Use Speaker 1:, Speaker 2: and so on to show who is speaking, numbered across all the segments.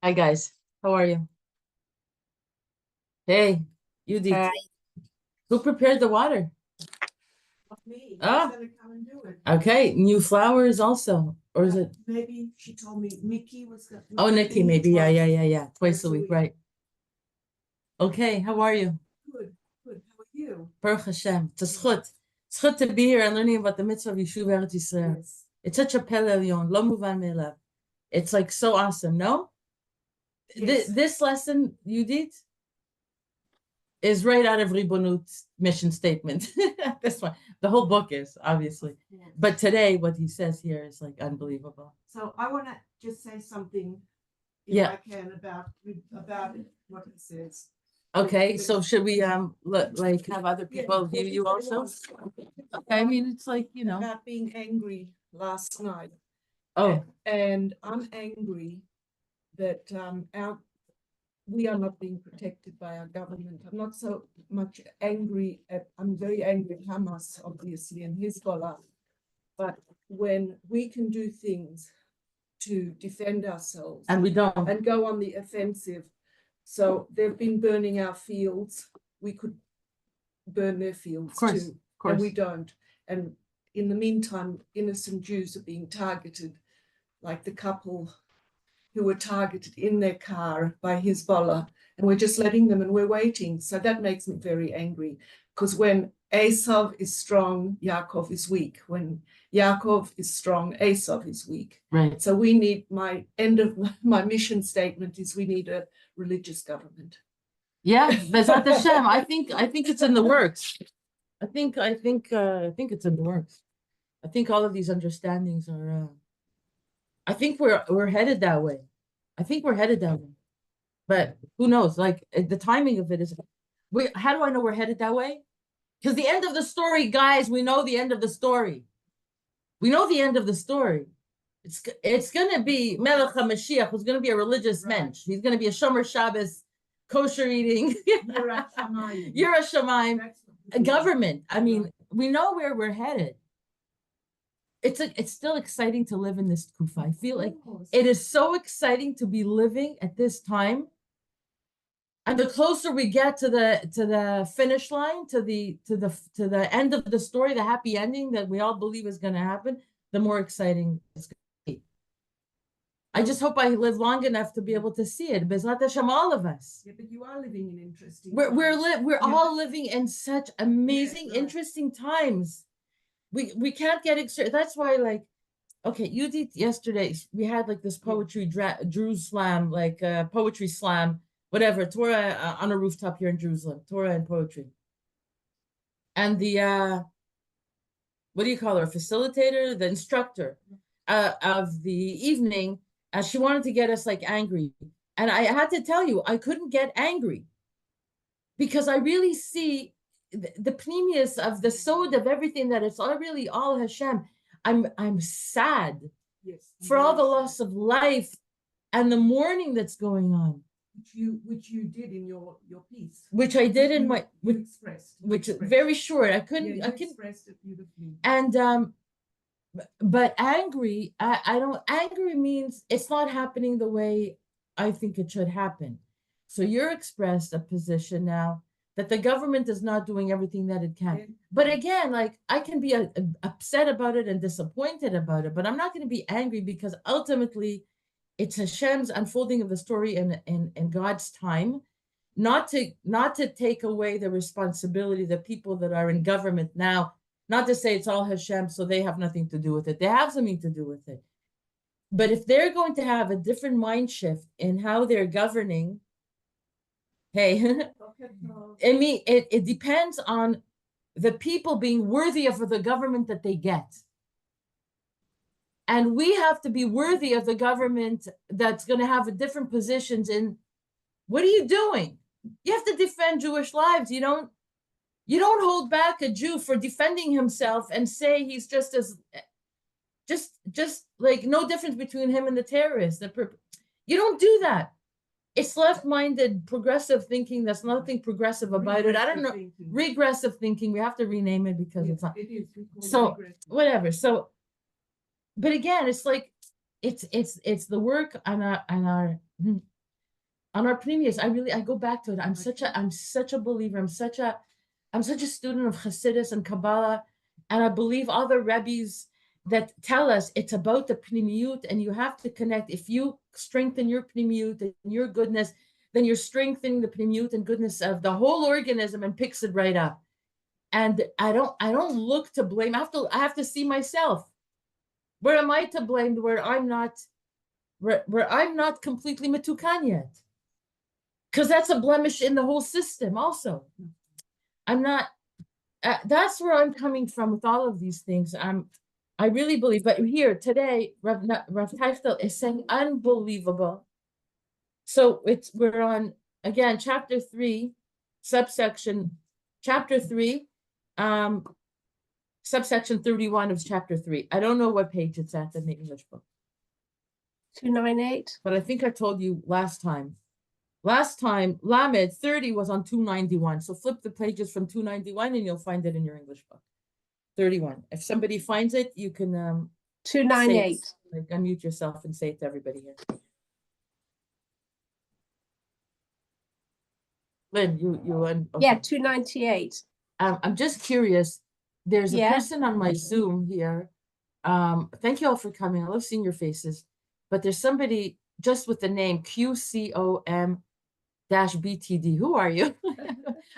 Speaker 1: Hi guys, how are you? Hey, you did. Who prepared the water?
Speaker 2: Me.
Speaker 1: Ah.
Speaker 2: She's gonna come and do it.
Speaker 1: Okay, new flowers also, or is it?
Speaker 2: Maybe she told me Nikki was gonna.
Speaker 1: Oh, Nikki, maybe. Yeah. Twice a week,
Speaker 2: week.
Speaker 1: right? Okay, how are you?
Speaker 2: Good, good. How are you?
Speaker 1: Baruch Hashem. It's a zchut. Zchut to be here and learning about the mitzvah of Yishuv Eretz Yisrael.
Speaker 2: Yes.
Speaker 1: It's such a pele elyon, lo muvan me'elav. It's like so awesome, no?
Speaker 2: Yes.
Speaker 1: This lesson, Yudit, is right out of Ribonut's mission statement. This one, the whole book is obviously,
Speaker 2: Yes.
Speaker 1: but today what he says here is like unbelievable.
Speaker 2: So I want to just say something, if
Speaker 1: Yeah.
Speaker 2: I can, about it, what it says.
Speaker 1: Okay, so should we like have other people view you also? Okay, I mean it's like
Speaker 2: About being angry last night.
Speaker 1: Oh,
Speaker 2: And I'm angry that we are not being protected by our government. I'm not so much angry I'm very angry at Hamas, obviously, and Hezbollah. But when we can do things to defend ourselves
Speaker 1: and we don't.
Speaker 2: and go on the offensive. So they've been burning our fields. We could burn their fields too.
Speaker 1: Of course.
Speaker 2: And we don't. And in the meantime, innocent Jews are being targeted, like the couple who were targeted in their car by Hezbollah, and we're just letting them and we're waiting. So that makes me very angry, because when Esav is strong, Yaakov is weak. When Yaakov is strong, Esav is weak.
Speaker 1: Right.
Speaker 2: So we need, my end of my mission statement is we need a religious government.
Speaker 1: Yeah, Bezat Hashem. I think it's in the works. I think it's in the works. I think all of these understandings are I think we're headed that way. I think we're headed that way. But who knows? Like the timing of it is how do I know we're headed that way? Because the end of the story, guys, we know the end of the story. We know the end of the story. It's gonna be Melech HaMashiach, who's gonna be a religious mensch. He's gonna be a Shomer Shabbos, kosher eating, Yira Shamayim, a government. I mean, we know where we're headed. It's still exciting to live in this kufa. I feel like it is so exciting to be living at this time. And the closer we get to the finish line, to the end of the story, the happy ending that we all believe is going to happen, the more exciting it's going to be. I just hope I live long enough to be able to see it. Bezrat Hashem, all of us.
Speaker 2: Yeah, but you are living in interesting.
Speaker 1: We're all living in such amazing, interesting times. We can't get excited. That's why, like, okay, you did yesterday. We had like this poetry Jerusalem, like poetry slam, whatever, Torah on a rooftop here in Jerusalem, Torah and poetry. And the what do you call her? Facilitator, the instructor of the evening, she wanted to get us like angry, and I had to tell you I couldn't get angry because I really see the pneumius of the sod of everything, that it's all really all Hashem. I'm sad for all the loss of life and the mourning that's going on.
Speaker 2: Which you did in your piece.
Speaker 1: Which I did in my
Speaker 2: expressed.
Speaker 1: Which is very short. I couldn't
Speaker 2: expressed it beautifully.
Speaker 1: And but angry, I don't, angry means it's not happening the way I think it should happen. So you're expressed a position now that the government is not doing everything that it can. But again, like I can be upset about it and disappointed about it, but I'm not going to be angry because ultimately it's Hashem's unfolding of the story in God's time, not to take away the responsibility, the people that are in government now, not to say it's all Hashem, so they have nothing to do with it. They have something to do with it. But if they're going to have a different mind shift in how they're governing, hey, I mean, it depends on the people being worthy of the government that they get. And we have to be worthy of the government that's going to have different positions in, what are you doing? You have to defend Jewish lives. You don't hold back a Jew for defending himself and say he's just like no difference between him and the terrorists. You don't do that. It's left-minded progressive thinking. There's nothing progressive about it. I don't know. Regressive thinking. We have to rename it because it's not.
Speaker 2: It is.
Speaker 1: So whatever. So, but again, it's like it's the work on our on our previous, I go back to it. I'm such a believer. I'm such a student of Hasidus and Kabbalah, and I believe all the Rebbes that tell us it's about the pnimiyut, and you have to connect. If you strengthen your pnimiyut and your goodness, then you're strengthening the pnimiyut and goodness of the whole organism and picks it right up. And I don't look to blame. I have to see myself. Where am I to blame? Where I'm not completely metukan yet, because that's a blemish in the whole system. Also, I'm not. That's where I'm coming from with all of these things. I really believe. But here today, Rav Teifel is saying unbelievable. So we're on again chapter 3, subsection chapter 3, subsection 31 of chapter 3. I don't know what page it's at in the English book.
Speaker 3: 298.
Speaker 1: But I think I told you last time. Last time, Lamed 30 was on 291. So flip the pages from 291 and you'll find it in your English book. 31. If somebody finds it, you can
Speaker 3: 298.
Speaker 1: like unmute yourself and say it to everybody here. Lynn, okay.
Speaker 3: Yeah, 298.
Speaker 1: I'm just curious. There's a
Speaker 3: Yeah.
Speaker 1: person on my Zoom here. Thank you all for coming. I love seeing your faces. But there's somebody just with the name QCOM-BTD. Who are you?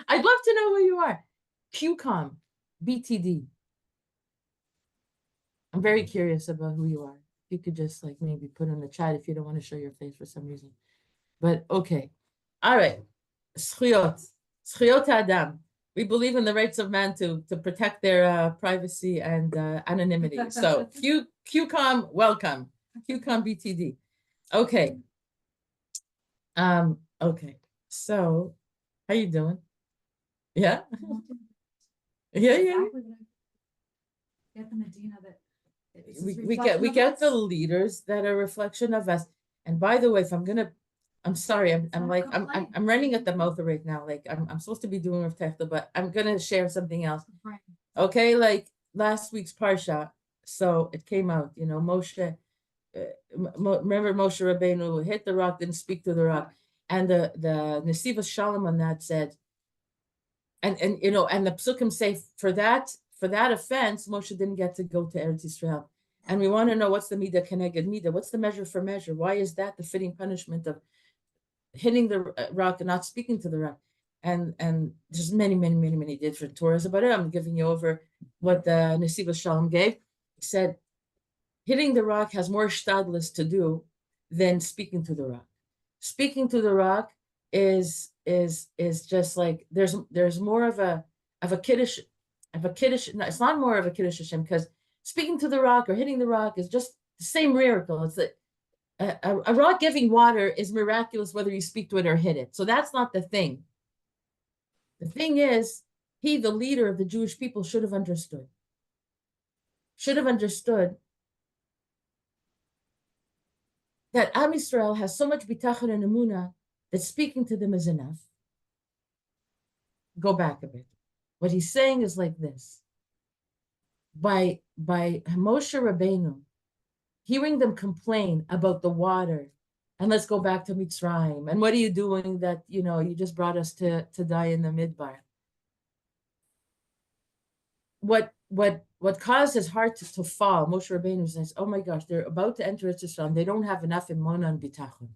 Speaker 1: I'd love to know who you are. QCOM BTD. I'm very curious about who you are. If you could just like maybe put in the chat if you don't want to show your face for some reason. But okay. All right. Zchiyot Adam. We believe in the rights of man to protect their privacy and anonymity. So QCOM, welcome. QCOM BTD. Okay. Okay. So how you doing? Yeah? Yeah.
Speaker 4: Get the Medina that
Speaker 1: We get the leaders that are a reflection of us. And by the way, if I'm sorry, I'm running at the mouth right now. Like I'm supposed to be doing with Techla, but I'm gonna share something else. Okay, like last week's Parsha, so it came out, Moshe, remember Moshe Rabbeinu hit the rock, didn't speak to the rock, and the Yeshivat Shalom on that said, and the Psukim say for that offense, Moshe didn't get to go to Eretz Yisrael. And we want to know what's the midah keneged midah, what's the measure for measure? Why is that the fitting punishment of hitting the rock and not speaking to the rock? And there's many different Torahs about it. I'm giving you over what the Yeshivat Shalom gave. He said, hitting the rock has more shtadlis to do than speaking to the rock. Speaking to the rock is just like there's more of a kiddush. No, it's not more of a kiddush Hashem, because speaking to the rock or hitting the rock is just the same miracle. It's a rock giving water is miraculous whether you speak to it or hit it. So that's not the thing. The thing is, he, the leader of the Jewish people, should have understood that Am Yisrael has so much bitachon and emunah that speaking to them is enough. Go back a bit. What he's saying is like this. By Moshe Rabbeinu hearing them complain about the water, and let's go back to Mitzrayim, and what are you doing that, you just brought us to die in the midbar. What caused his heart to fall, Moshe Rabbeinu says, oh my gosh, they're about to enter Eretz Yisrael, they don't have enough emunah and bitachon.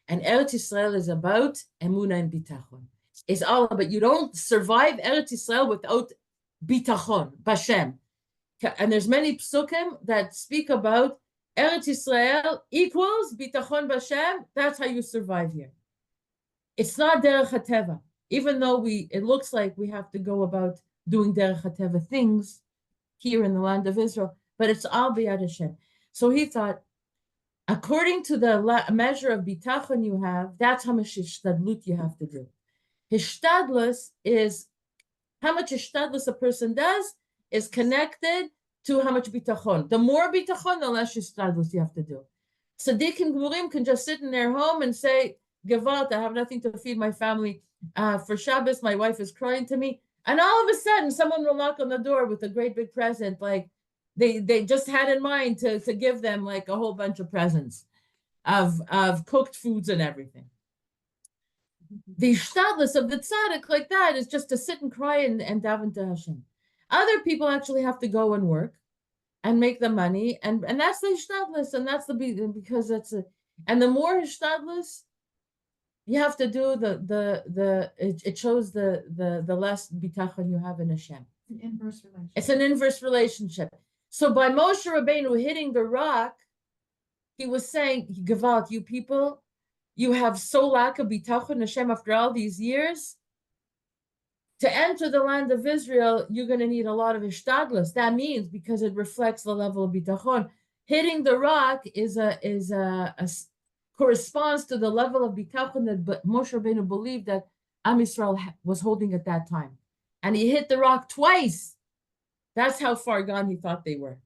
Speaker 1: And Eretz Yisrael is about emunah and bitachon. It's all about, you don't survive Eretz Yisrael without bitachon, bashem. And there's many psukim that speak about Eretz Yisrael equals bitachon bashem. That's how you survive here. It's not derech hateva, even though it looks like we have to go about doing derech hateva things here in the land of Israel, but it's all b'yad Hashem. So he thought, according to the measure of bitachon you have, that's how much hishtadlut you have to do. Hishtadlus is how much hishtadlus a person does is connected to how much bitachon. The more bitachon, the less hishtadlus you have to do. Tzaddik and Gemurim can just sit in their home and say, Gewalt, I have nothing to feed my family. For Shabbos, my wife is crying to me. And all of a sudden, someone will knock on the door with a great big present. Like they just had in mind to give them like a whole bunch of presents of cooked foods and everything. The shtadlis of the tzaddik like that is just to sit and cry and daven to Hashem. Other people actually have to go and work and make the money, and that's the shtadlis, and that's because that's a, and the more shtadlis you have to do, it shows the less bitachon you have in Hashem.
Speaker 4: An inverse relationship.
Speaker 1: It's an inverse relationship. So by Moshe Rabbeinu hitting the rock, he was saying, Gevalt, you people, you have so lack of bitachon Hashem after all these years. To enter the land of Israel, you're going to need a lot of ishtadlus. That means, because it reflects the level of bitachon, hitting the rock corresponds to the level of bitachon that Moshe Rabbeinu believed that Am Yisrael was holding at that time. And he hit the rock twice. That's how far gone he thought they were.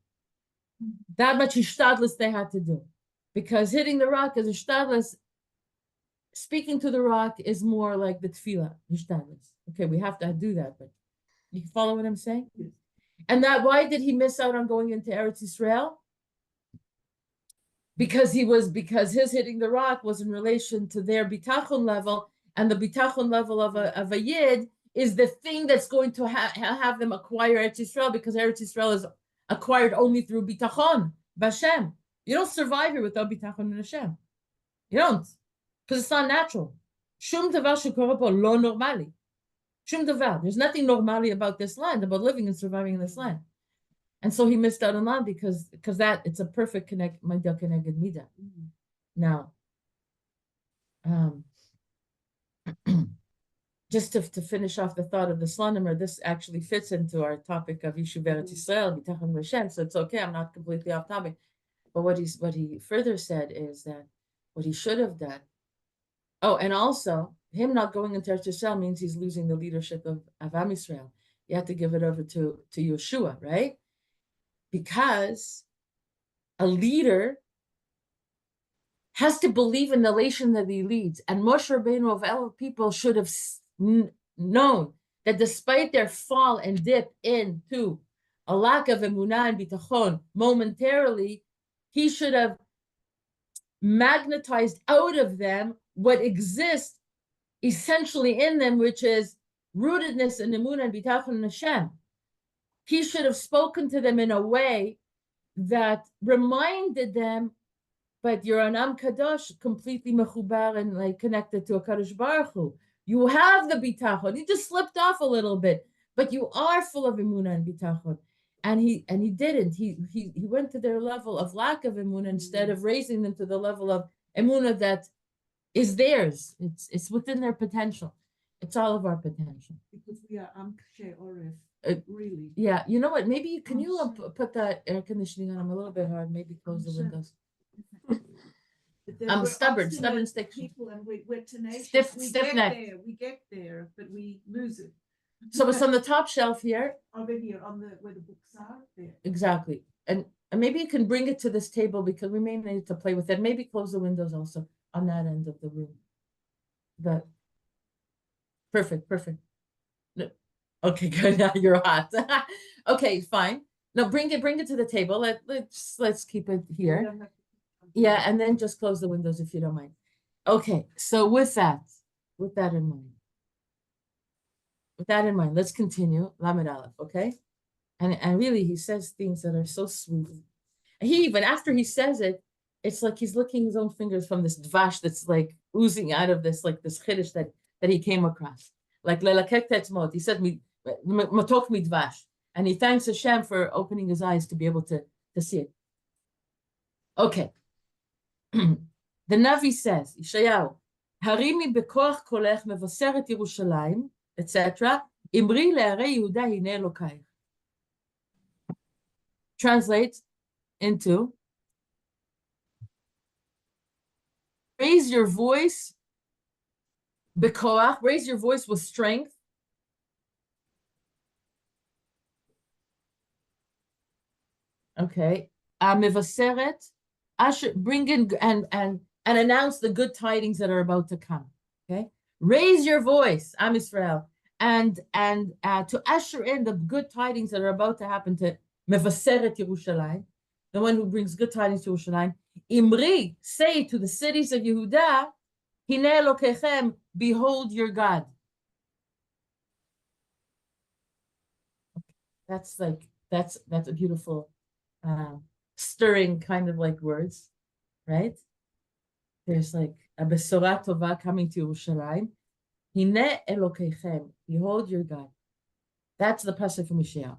Speaker 1: That much ishtadlus they had to do. Because hitting the rock is ishtadlus. Speaking to the rock is more like the tefillah, ishtadlus. Okay, we have to do that, but you follow what I'm saying?
Speaker 2: Yes.
Speaker 1: And that, why did he miss out on going into Eretz Yisrael? Because his hitting the rock was in relation to their bitachon level, and the bitachon level of a yid is the thing that's going to have them acquire Eretz Yisrael, because Eretz Yisrael is acquired only through bitachon, b'Hashem. You don't survive here without bitachon in Hashem. You don't, because it's not natural. Shum davar shekora po lo normali. Shum davar. There's nothing normally about this land, about living and surviving in this land. And so he missed out on land because that it's a perfect connect midah keneged midah. Now, just to finish off the thought of the Slonimer, this actually fits into our topic of Yishuv Eretz Yisrael, bitachon Hashem. So it's okay. I'm not completely off topic. But what he further said is that what he should have done. Oh, and also him not going into Eretz Yisrael means he's losing the leadership of Am Yisrael. You have to give it over to Yeshua, right? Because a leader has to believe in the nation that he leads. And Moshe Rabbeinu of all people should have known that despite their fall and dip into a lack of emunah and bitachon momentarily, he should have magnetized out of them what exists essentially in them, which is rootedness in emunah and bitachon in Hashem. He should have spoken to them in a way that reminded them, but you're an Am Kadosh, completely mechubar and like connected to a Kadosh Baruch Hu. You have the bitachon. You just slipped off a little bit, but you are full of emunah and bitachon. And he didn't. He went to their level of lack of emunah instead of raising them to the level of emunah that is theirs. It's within their potential. It's all of our potential.
Speaker 2: Because we are Amkshe Oref, really.
Speaker 1: Yeah, you know what? Maybe can you put that air conditioning on? I'm a little bit hard. Maybe close the windows. I'm stubborn stick.
Speaker 2: People, and we're tenacious.
Speaker 1: Stiff neck.
Speaker 2: We get there, but we lose it.
Speaker 1: So it's on the top shelf here.
Speaker 2: Over here, where the books are there.
Speaker 1: Exactly. And maybe you can bring it to this table because we may need to play with it. Maybe close the windows also on that end of the room. But perfect. No. Okay, good. Now you're hot. Okay, fine. No, bring it to the table. Let's keep it here. Yeah, and then just close the windows if you don't mind. Okay, so with that in mind, let's continue. Lamed Aleph, okay? And really, he says things that are so sweet. He even, after he says it, it's like he's licking his own fingers from this dvash that's like oozing out of this, like this chiddush that he came across. Like lelakek tetzmot, he said, matok mi dvash. And he thanks Hashem for opening his eyes to be able to see it. Okay. The Navi says, Yeshayahu, Harimi bekoach kolech mevaseret Yerushalayim, etc. Imri le'arei Yehuda hine Elokai. Translates into, raise your voice, bekoach, raise your voice with strength. Okay. Mevaseret, bring in and announce the good tidings that are about to come. Okay, raise your voice, Am Yisrael, and to usher in the good tidings that are about to happen to Mevaseret Yerushalayim, the one who brings good tidings to Yerushalayim. Imri, say to the cities of Yehuda, Hine Elokechem, behold your God. That's a beautiful, stirring kind of like words, right? There's like a besora tova coming to Yerushalayim. Hine Elokeichem, behold your God. That's the pasuk from Yeshayahu.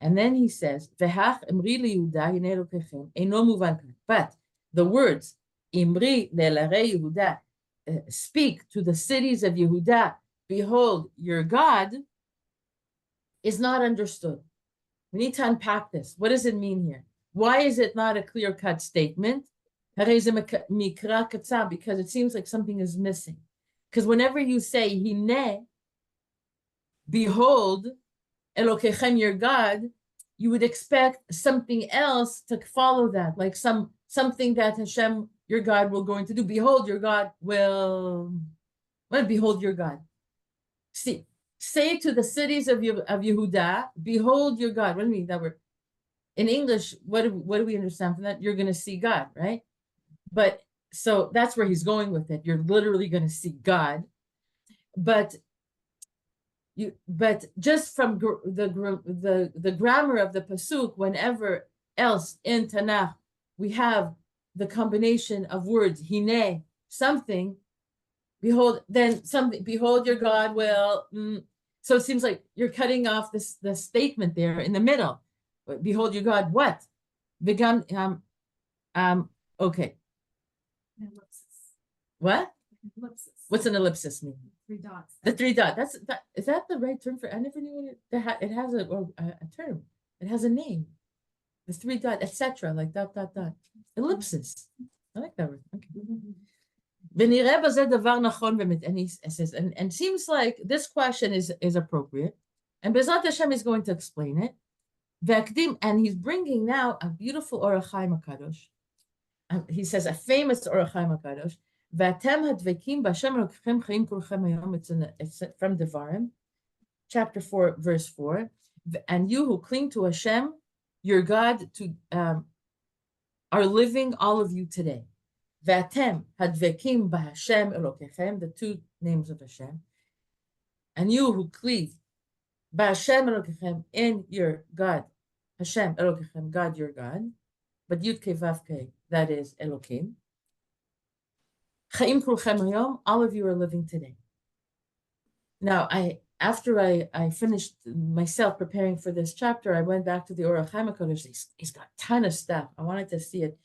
Speaker 1: And then he says, V'hach emri liYehuda hine Elokeichem, eino muvan kan. But the words, Imri le'larei Yehuda, speak to the cities of Yehuda, behold your God, is not understood. We need to unpack this. What does it mean here? Why is it not a clear-cut statement? Because it seems like something is missing. Because whenever you say, Hine, behold, Elokeichem, your God, you would expect something else to follow that, like something that Hashem, your God, will going to do. Behold, your God will, behold your God. See, say to the cities of Yehuda, behold your God. What do you mean that word? In English, what do we understand from that? You're going to see God, right? But so that's where he's going with it. You're literally going to see God. But just from the grammar of the pasuk, whenever else in Tanakh we have the combination of words hine, something, behold, then something, behold your God will. So it seems like you're cutting off the statement there in the middle. Behold your God, what? Okay.
Speaker 4: An ellipsis.
Speaker 1: What?
Speaker 4: Ellipsis.
Speaker 1: What's an ellipsis mean?
Speaker 4: 3 dots.
Speaker 1: The 3 dot. Is that the right term for? I never knew it has a term. It has a name. The 3 dot, etc. Like dot. Ellipsis. I like that word. Okay. And he says, and seems like this question is appropriate. And Bezat Hashem is going to explain it. And he's bringing now a beautiful Orach Chaim HaKadosh. He says a famous Orach Chaim HaKadosh. It's from Devarim, chapter 4, verse 4. And you who cling to Hashem, your God, are living, all of you today. V'atem hadvekim b'Hashem Elokechem, the 2 names of Hashem. And you who cleave b'Hashem Elokechem, in your God, Hashem Elokechem, God your God, but Yud Kei Vav Kei, that is Elokim. Chaim kulchem hayom, all of you are living today. Now, after I finished myself preparing for this chapter, I went back to the Orach Chaim HaKadosh. He's got a ton of stuff. I wanted to see it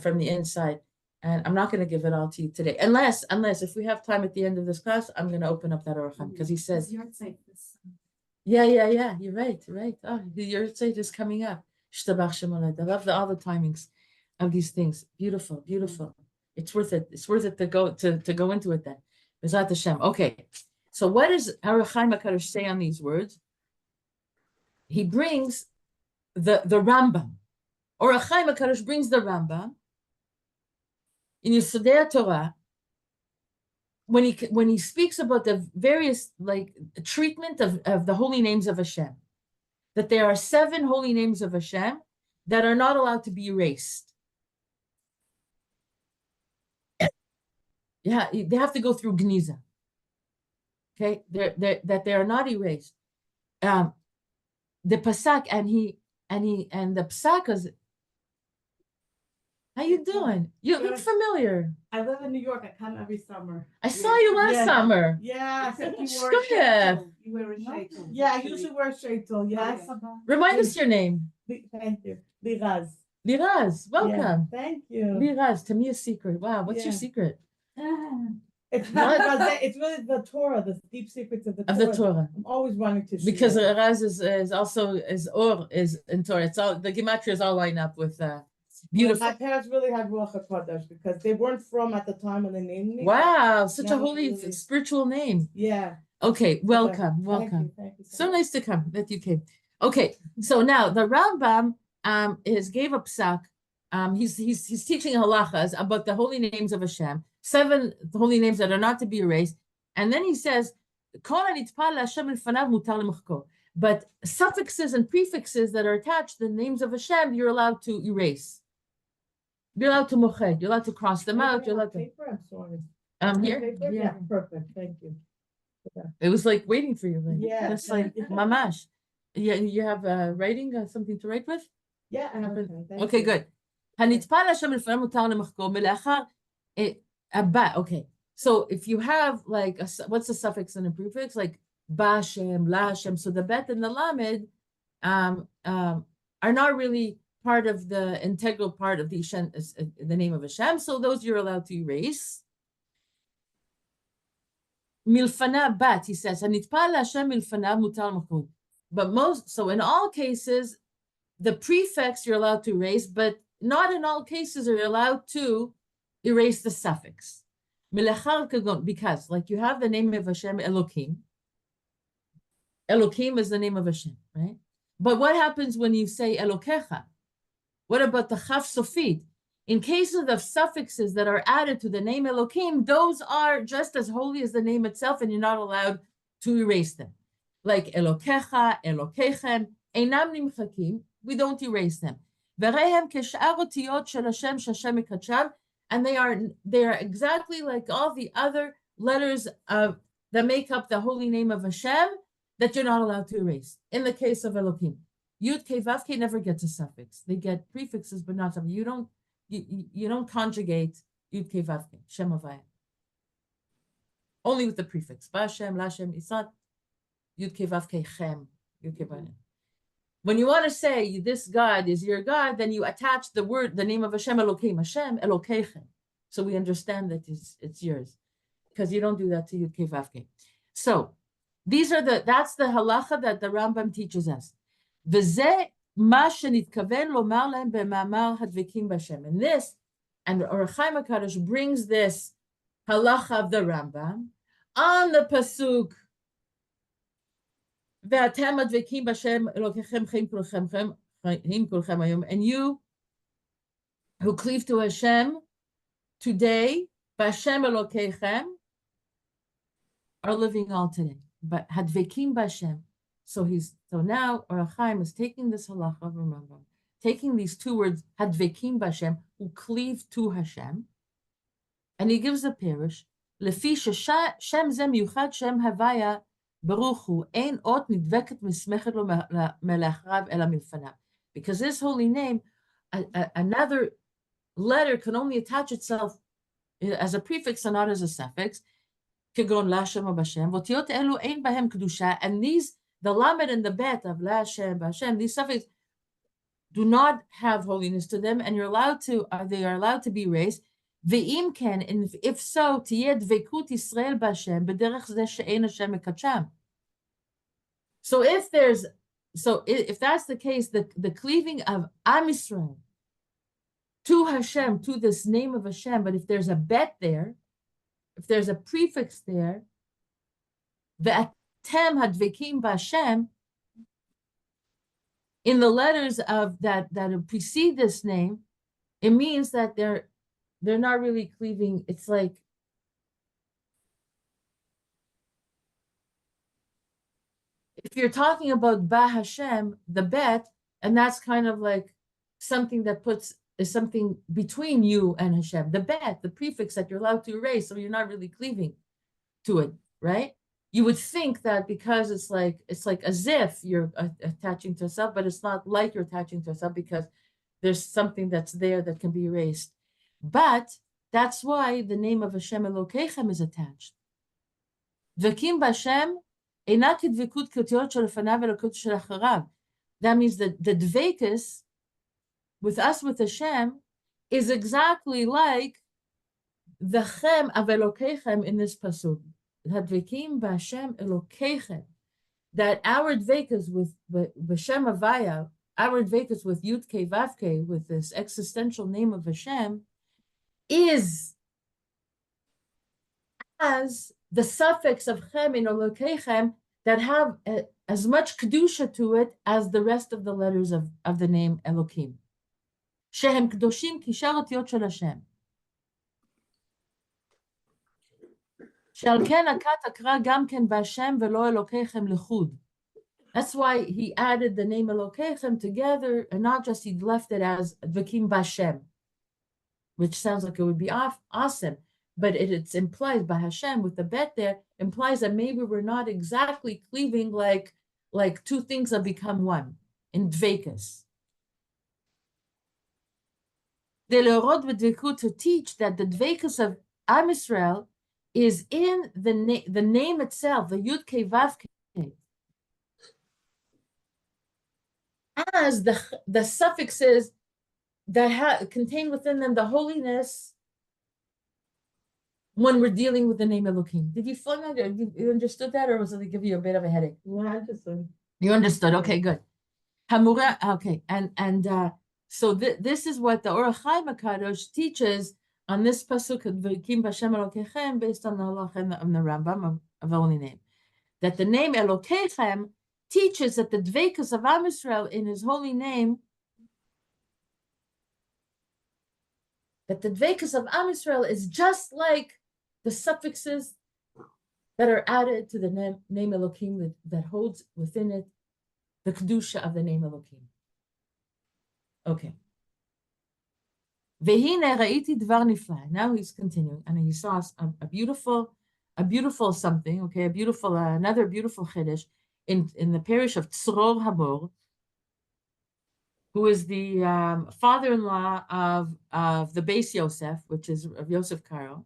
Speaker 1: from the inside, and I'm not going to give it all to you today, unless if we have time at the end of this class, I'm going to open up that Orach Chaim, because he says, yeah, you're right. Oh, your site is coming up. I love all the timings of these things. Beautiful. It's worth it. It's worth it to go into it then. Bezat Hashem. Okay. So what does Orach Chaim HaKadosh say on these words? He brings the Rambam. Orach Chaim HaKadosh brings the Rambam in Yesodei Torah when he speaks about the various treatment of the holy names of Hashem, that there are 7 holy names of Hashem that are not allowed to be erased. Yeah, they have to go through Gniza. Okay, they are not erased. The Pasak and the Psak is. How you doing? You look familiar.
Speaker 5: I live in New York. I come every summer.
Speaker 1: I saw you last summer.
Speaker 5: Yeah, I think you
Speaker 1: Sure.
Speaker 5: wore a shaitel.
Speaker 2: You wear a shaitel.
Speaker 5: Yeah, I usually wear a shaitel. Yes.
Speaker 1: Remind us your name.
Speaker 5: Thank you. Liraz.
Speaker 1: Liraz, welcome.
Speaker 5: Yeah, thank you.
Speaker 1: Liraz, to me a secret. Wow, what's your
Speaker 5: Yeah.
Speaker 1: secret?
Speaker 5: It's not it's really the Torah, the deep secrets of the Torah.
Speaker 1: Of the Torah.
Speaker 5: I'm always running to
Speaker 1: Because
Speaker 5: Shia.
Speaker 1: Raz is also in Torah. It's all the gematria is all lined up with beautiful.
Speaker 5: My parents really had Ruach HaKodesh because they weren't from at the time when they named me.
Speaker 1: Wow, such a
Speaker 5: No,
Speaker 1: holy
Speaker 5: really.
Speaker 1: spiritual name.
Speaker 5: Yeah.
Speaker 1: Okay, welcome.
Speaker 5: Thank you
Speaker 1: So
Speaker 5: much.
Speaker 1: nice to come that you came. Okay, so now the Rambam gave a psak. He's teaching halachas about the holy names of Hashem, 7 holy names that are not to be erased, and then he says, but suffixes and prefixes that are attached to the names of Hashem, you're allowed to erase. You're allowed to moched. You're allowed to cross them out. You're allowed to.
Speaker 5: Paper? I'm sorry.
Speaker 1: Here,
Speaker 5: Paper?
Speaker 1: yeah.
Speaker 5: Perfect, thank you.
Speaker 1: It was like waiting for you. Like,
Speaker 5: Yeah,
Speaker 1: that's like
Speaker 5: thank you.
Speaker 1: mamash. Yeah, you have writing something to write with?
Speaker 5: Yeah, okay, thank
Speaker 1: Okay,
Speaker 5: you.
Speaker 1: good. הנצפה להשם לפניו מותר למחקו מלאחר הבא. Okay, so if you have like what's the suffix and a prefix like ba Hashem, la Hashem, so the bet and the lamed are not really part of the integral part of the Hashem, the name of Hashem, so those you're allowed to erase. Milfana bat, he says, hanitpal Hashem milfana mutar machud. But so in all cases, the prefix you're allowed to erase, but not in all cases are you allowed to erase the suffix. Because like you have the name of Hashem Elokim. Elokim is the name of Hashem, right? But what happens when you say Elokecha? What about the Chaf Sofit? In cases of suffixes that are added to the name Elokim, those are just as holy as the name itself, and you're not allowed to erase them. Like Elokecha, Elokechem, Einam Nimchakim, we don't erase them. And they are exactly like all the other letters that make up the holy name of Hashem that you're not allowed to erase. In the case of Elokim, Yud Kei Vav Kei never gets a suffix. They get prefixes, but not something. You don't conjugate Yud Kei Vav Kei, Shem Havaya. Only with the prefix. Ba Hashem, La Hashem. It's not Yud Kei Vav Kei Chem, Yud Kei Vav. When you want to say this God is your God, then you attach the word, the name of Hashem Elokim, Hashem Elokechem. So we understand that it's yours, because you don't do that to Yud Kei Vav Kei. So that's the halacha that the Rambam teaches us. V'zeh ma shenitkaven lomar lehem b'mamar hadvekim b'Hashem. And this, and Or HaChaim HaKadosh brings this halacha of the Rambam on the pasuk. And you who cleave to Hashem today, B'Hashem Elokechem, are living all today. But Hadvekim B'Hashem. So now Or HaChaim is taking this halacha of Rambam, taking these two words, Hadvekim B'Hashem, who cleave to Hashem, and he gives a parish, Lefi Shem Zem Yuchad Shem Havaya Baruch Hu, ein ot nidveket mismechet lo melachrav ela milfanav. Because this holy name, another letter can only attach itself as a prefix and not as a suffix. Kegon la Hashem o b'Hashem. V'otiyot elu ein bahem kedusha. And these, the lamed and the bet of la Hashem b'Hashem, these suffixes do not have holiness to them, and they are allowed to be erased. Ve'im ken, and if so, tiyeh dvekut Yisrael b'Hashem b'derech zeh she'ein Hashem mekadsham. So if that's the case, the cleaving of Am Yisrael to Hashem, to this name of Hashem, but if there's a bet there, if there's a prefix there, ve'atem hadvekim b'Hashem, in the letters of that precede this name, it means that they're not really cleaving. It's like if you're talking about Ba Hashem, the bet, and that's kind of like something that is something between you and Hashem. The bet, the prefix that you're allowed to erase, so you're not really cleaving to it, right? You would think that because it's like as if you're attaching to yourself, but it's not like you're attaching to yourself because there's something that's there that can be erased. But that's why the name of Hashem Elokechem is attached. Dvekim b'Hashem eina kedvekut k'otiyot shelefanav elokut shelacharav. That means that the dvekus with Hashem is exactly like the chem of Elokechem in this pasuk. Hadvekim b'Hashem Elokechem. That our dvekus with B'Shem Havaya, our dvekus with Yud Kei Vav Kei, with this existential name of Hashem, is as the suffix of chem in Elokechem that have as much kedusha to it as the rest of the letters of the name Elokim. Shehem kedoshim kisher otiyot shel Hashem. Shal ken akat akra gam ken b'Hashem velo Elokechem lechud. That's why he added the name Elokechem together, and not just he left it as Dvekim b'Hashem, which sounds like it would be awesome. but it's implied by Hashem with the bet there, implies that maybe we're not exactly cleaving like two things have become one in Dvekas. To teach that the Dvekas of Am Yisrael is in the name itself, the Yud Kei Vav Kei, as the suffixes that contain within them the holiness when we're dealing with the name Elohim. Did you find that? You understood that, or was it to give you a bit of a headache?
Speaker 5: No, I just
Speaker 1: You understood? Okay, good. Hamura, okay, and so this is what the Orach Chaim HaKadosh teaches on this pasuk V'kim b'Hashem Elokechem, based on the halacha of the Rambam of the holy name, that the name Elokechem teaches that the dvekas of Am Yisrael in His holy name, that the dvekas of Am Yisrael is just like the suffixes that are added to the name Elohim that holds within it the kedusha of the name Elohim. Okay. Vehine ra'iti dvar nifla. Now he's continuing, and he saw a beautiful something. Okay, another beautiful chiddush in the parish of Tzror Habor, who is the father-in-law of the Beis Yosef, which is of Yosef Karo,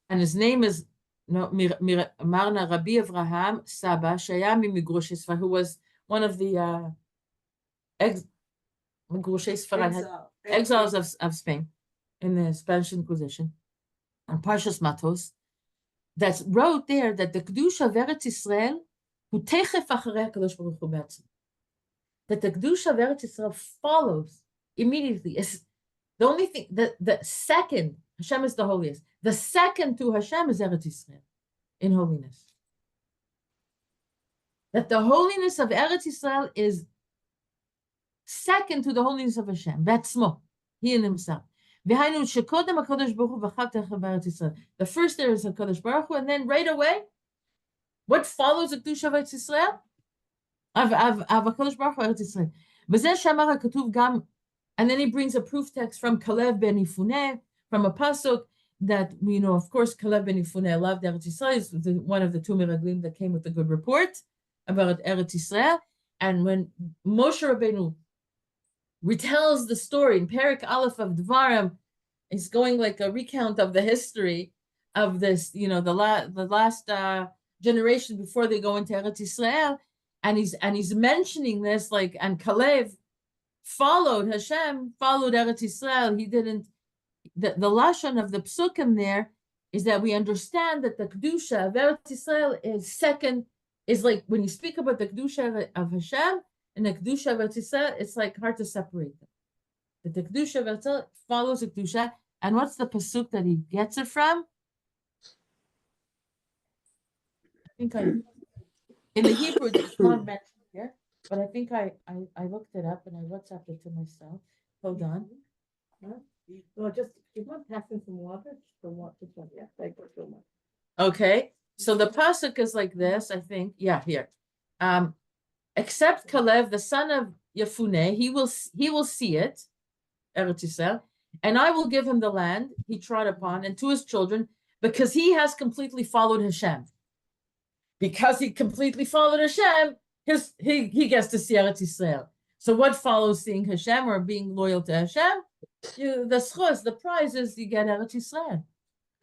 Speaker 1: and his name is Marna Rabbi Avraham Saba Shayami Migrushisva, who was one of the exiles of Spain in the Spanish Inquisition, and Parshas Matos, that wrote there that the Kedusha of Eretz Yisrael, who techef acharei HaKadosh Baruch Hu b'atzmo, that the Kedusha of Eretz Yisrael follows immediately. Is the only thing, the second, Hashem is the holiest. The second to Hashem is Eretz Yisrael in holiness. That the holiness of Eretz Yisrael is second to the holiness of Hashem. B'atzmo, He in Himself. The first there is HaKadosh Baruch Hu, and then right away, what follows the Kedusha of Eretz Yisrael? Of HaKadosh Baruch Hu Eretz Yisrael. V'zeh shamar HaKatuv gam, and then he brings a proof text from Kalev ben Yifuneh, from a pasuk that we know, of course, Kalev ben Yifuneh loved Eretz Yisrael. Is one of the two miraglim that came with a good report about Eretz Yisrael. And when Moshe Rabbeinu retells the story in Perek Aleph of Dvarim, it's going like a recount of the history of this, the last generation before they go into Eretz Yisrael, and he's mentioning this, like, and Kalev followed Hashem, followed Eretz Yisrael. He didn't. The lashon of the psukim there is that we understand that the kedusha of Eretz Yisrael is second. Is like when you speak about the kedusha of Hashem and the kedusha of Eretz Yisrael, it's like hard to separate them. That the kedusha of Eretz Yisrael follows the kedusha, and what's the pasuk that he gets it from? I think in the Hebrew it's not mentioned here, but I think I looked it up and I WhatsApped it to myself. Hold on.
Speaker 5: Well, just keep on passing some water. Yeah, thank you so much.
Speaker 1: Okay, so the pasuk is like this, I think. Yeah, here. Except Kalev, the son of Yefuneh, he will see it, Eretz Yisrael, and I will give him the land he trod upon, and to his children, because he has completely followed Hashem. Because he completely followed Hashem, he gets to see Eretz Yisrael. So what follows seeing Hashem or being loyal to Hashem? The prize is you get Eretz Yisrael.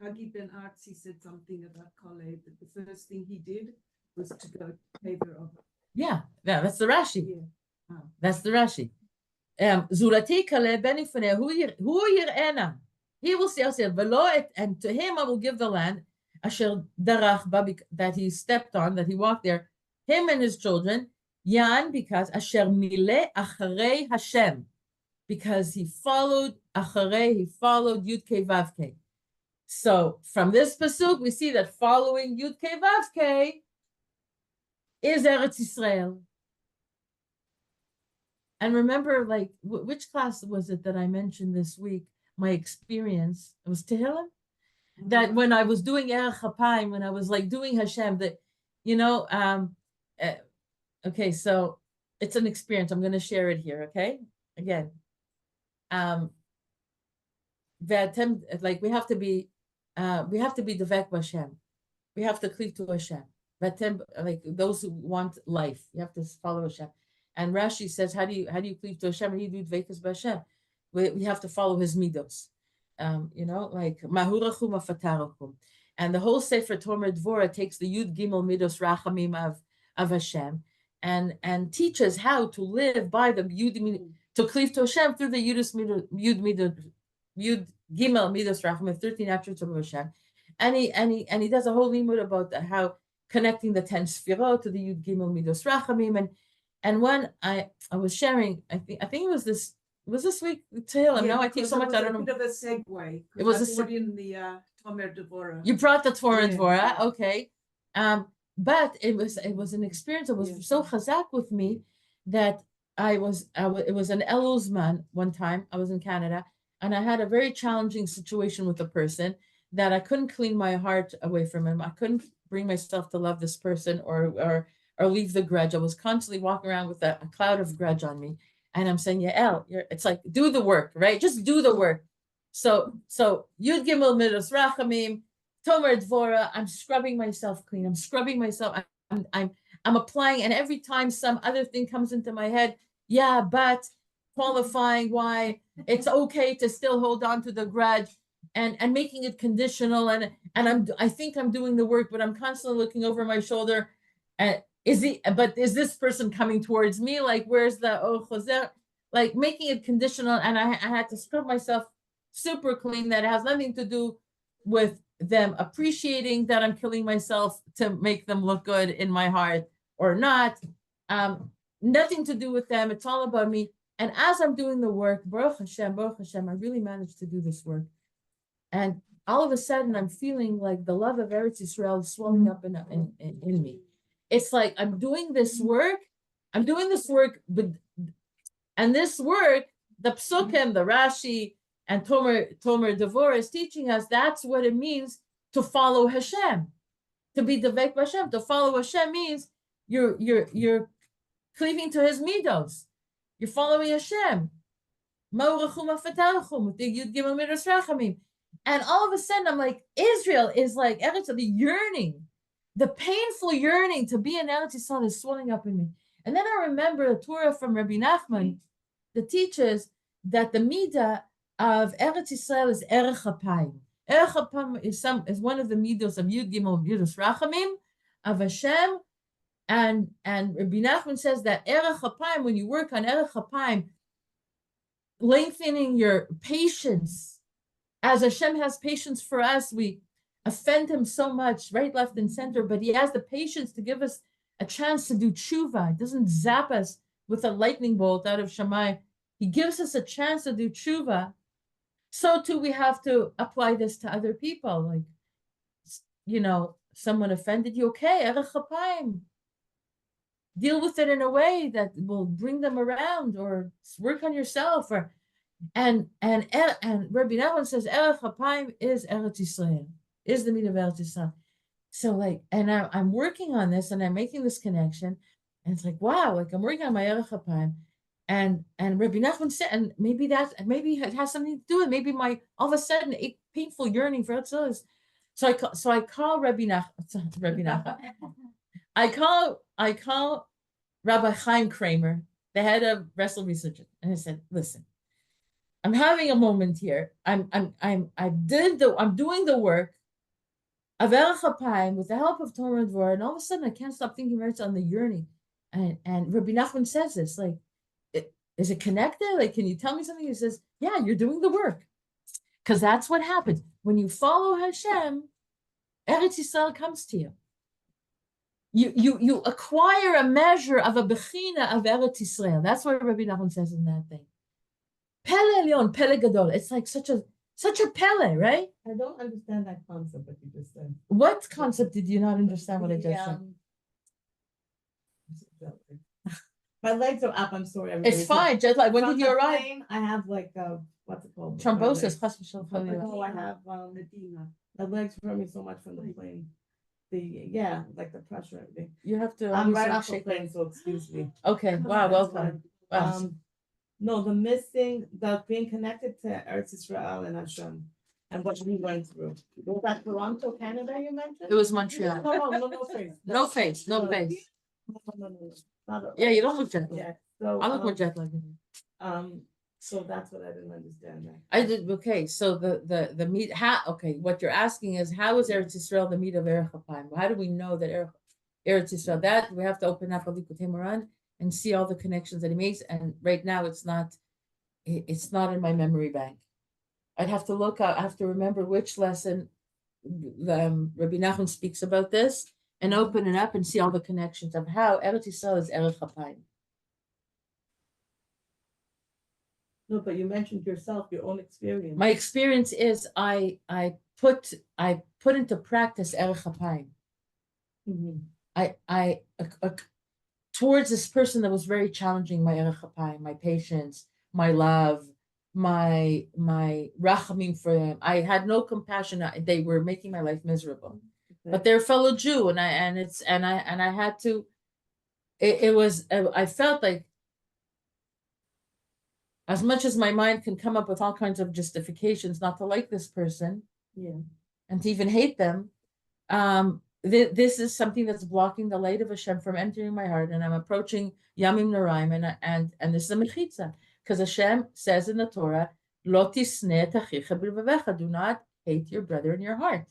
Speaker 2: Hagi Ben Artzi said something about Kalev, that the first thing he did was to go Taber of.
Speaker 1: Yeah, that's the Rashi.
Speaker 2: Yeah. Oh.
Speaker 1: That's the Rashi. Zulati Kalev ben Yifuneh, hu yir'ena. He will see us, and to him I will give the land, asher darach that he stepped on, that he walked there, him and his children, yan, because asher mileh acharei Hashem, because he followed Yud Kei Vav Kei. So from this pasuk, we see that following Yud Kei Vav Kei is Eretz Yisrael. And remember, like, which class was it that I mentioned this week? My experience, it was Tehillim, that when I was doing Erech HaPaim, when I was like doing Hashem, that, okay, so it's an experience. I'm going to share it here, okay? Again. like we have to be Devek B'Hashem. We have to cleave to Hashem. Like those who want life, you have to follow Hashem. And Rashi says, how do you cleave to Hashem? And you do Dvekas B'Hashem. We have to follow his midos. Like Mahurachum Afatarakum. And the whole Sefer Tomer Dvorah takes the Yud Gimel Midos Rachamim of Hashem and teaches how to live by the Yud, to cleave to Hashem through the Yud Gimel Midos Rachamim, 13 attributes of Hashem. And he does a whole limud about how connecting the 10 Sfirot to the Yud Gimel Midos Rachamim. And when I was sharing, I think it was this week, Tehillim. Now I teach so much, I don't know.
Speaker 2: A bit of a segue.
Speaker 1: It was
Speaker 2: I brought in the Tomer Devorah.
Speaker 1: You brought the Torah
Speaker 2: Yeah.
Speaker 1: Dvorah, okay. But it was an experience that was so chazak with me that it was an Elul one time. I was in Canada and I had a very challenging situation with a person that I couldn't clean my heart away from him. I couldn't bring myself to love this person or leave the grudge. I was constantly walking around with a cloud of grudge on me. And I'm saying, Yael, it's like, do the work, right? Just do the work. So Yud Gimel Midos Rachamim, Tomer Dvorah, I'm scrubbing myself clean. I'm scrubbing myself. I'm applying, and every time some other thing comes into my head, but qualifying why it's okay to still hold on to the grudge and making it conditional. And I think I'm doing the work, but I'm constantly looking over my shoulder. Is this person coming towards me? Like, where's the choser? Like making it conditional, and I had to scrub myself super clean. That has nothing to do with them appreciating that I'm killing myself to make them look good in my heart or not. Nothing to do with them. It's all about me. And as I'm doing the work, Baruch Hashem, I really managed to do this work. And all of a sudden, I'm feeling like the love of Eretz Yisrael swelling up in me. It's like I'm doing this work, and this work, the Psukim, the Rashi, and Tomer Devorah is teaching us that's what it means to follow Hashem, to be Devek Hashem. To follow Hashem means you're cleaving to His midos. You're following Hashem. And all of a sudden, I'm like, Israel is like Eretz, the yearning. The painful yearning to be in Eretz Yisrael is swelling up in me. And then I remember a Torah from Rabbi Nachman that teaches that the midah of Eretz Yisrael is Erech HaPayim. Erech HaPayim is one of the midos of Yud Gimel Midos Rachamim of Hashem. And Rabbi Nachman says that Erech HaPayim, when you work on Erech HaPayim, lengthening your patience, as Hashem has patience for us, we offend him so much, right, left, and center, but he has the patience to give us a chance to do tshuva. He doesn't zap us with a lightning bolt out of Shammai. He gives us a chance to do tshuva. So too, we have to apply this to other people. Like, someone offended you, okay, Erech HaPayim. Deal with it in a way that will bring them around, or work on yourself, and Rabbi Nachman says Erech HaPayim is Eretz Yisrael. Is the midah of Eretz Yisrael. So and I'm working on this, and I'm making this connection, and it's like, wow, like I'm working on my Erech HaPayim, and Rabbi Nachman said, and maybe it has something to do with maybe my all of a sudden a painful yearning for Eretz Yisrael. So I call Rabbi Nachman. I call Rabbi Chaim Kramer, the head of Wrestle Research, and I said, listen, I'm having a moment here. I'm doing the work of Erech HaPayim with the help of Torah and Dvorah, and all of a sudden I can't stop thinking right on the yearning. And Rabbi Nachman says this, like, is it connected? Like, can you tell me something? He says, yeah, you're doing the work. Because that's what happens. When you follow Hashem, Eretz Yisrael comes to you. You acquire a measure of a bechina of Eretz Yisrael. That's what Rabbi Nachman says in that thing. Pele Elyon, Pele Gadol. It's like such a Pele, right?
Speaker 5: I don't understand that concept that you just said.
Speaker 1: What concept did you not understand what I just said?
Speaker 5: My legs are up. I'm sorry.
Speaker 1: It's fine. Just like, when
Speaker 5: From
Speaker 1: did you
Speaker 5: the
Speaker 1: arrive?
Speaker 5: plane, I have like what's it called?
Speaker 1: Thrombosis.
Speaker 5: No, I have edema. My legs hurt me so much from the plane. Like the pressure everything.
Speaker 1: You have to.
Speaker 5: I'm right
Speaker 1: obviously
Speaker 5: off the
Speaker 1: shake
Speaker 5: plane,
Speaker 1: it.
Speaker 5: so excuse me.
Speaker 1: Okay. Wow. Well done. Wow.
Speaker 5: No, the being connected to Eretz Yisrael and Hashem and what we went through. Was that Toronto, Canada you mentioned?
Speaker 1: It was Montreal.
Speaker 5: No face.
Speaker 1: No face, no face.
Speaker 5: No. Not a-
Speaker 1: Yeah, you don't look jet lagged.
Speaker 5: Yeah, so,
Speaker 1: I look more jet lagged than you.
Speaker 5: So that's what I didn't understand there.
Speaker 1: I did, okay, so the meat, what you're asking is, how is Eretz Yisrael the meat of Erech HaPayim? How do we know that Eretz Yisrael, that we have to open up Alikutei Moran and see all the connections that he makes, and right now it's not in my memory bank. I'd have to look out, I have to remember which lesson Rabbi Nachman speaks about this, and open it up and see all the connections of how Eretz Yisrael is Erech HaPayim.
Speaker 5: No, but you mentioned yourself, your own experience.
Speaker 1: My experience is I put into practice Erech HaPayim.
Speaker 5: Mhm.
Speaker 1: I towards this person that was very challenging, my Erech HaPayim, my patience, my love, my rachamim for them. I had no compassion. They were making my life miserable. But they're a fellow Jew, and I had to. I felt like, as much as my mind can come up with all kinds of justifications not to like this person,
Speaker 5: Yeah.
Speaker 1: and to even hate them, this is something that's blocking the light of Hashem from entering my heart, and I'm approaching Yamim Noraim, and this is a mechitza, because Hashem says in the Torah, Lo tisneh et achicha b'levavecha, do not hate your brother in your heart.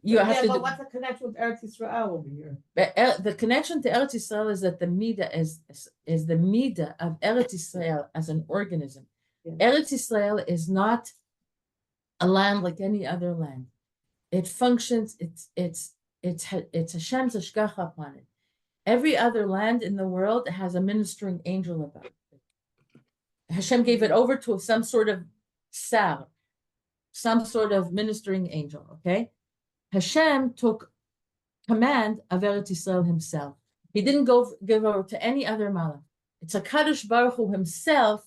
Speaker 1: You have to.
Speaker 5: But what's the connection with Eretz Yisrael over here?
Speaker 1: But the connection to Eretz Yisrael is that the midah is the midah of Eretz Yisrael as an organism.
Speaker 5: Yeah.
Speaker 1: Eretz Yisrael is not a land like any other land. It functions. It's Hashem's hashgacha upon it. Every other land in the world has a ministering angel about it. Hashem gave it over to some sort of sar, some sort of ministering angel. Okay. Hashem took command of Eretz Yisrael himself. He didn't give over to any other malach. It's a Kadosh Baruch Hu himself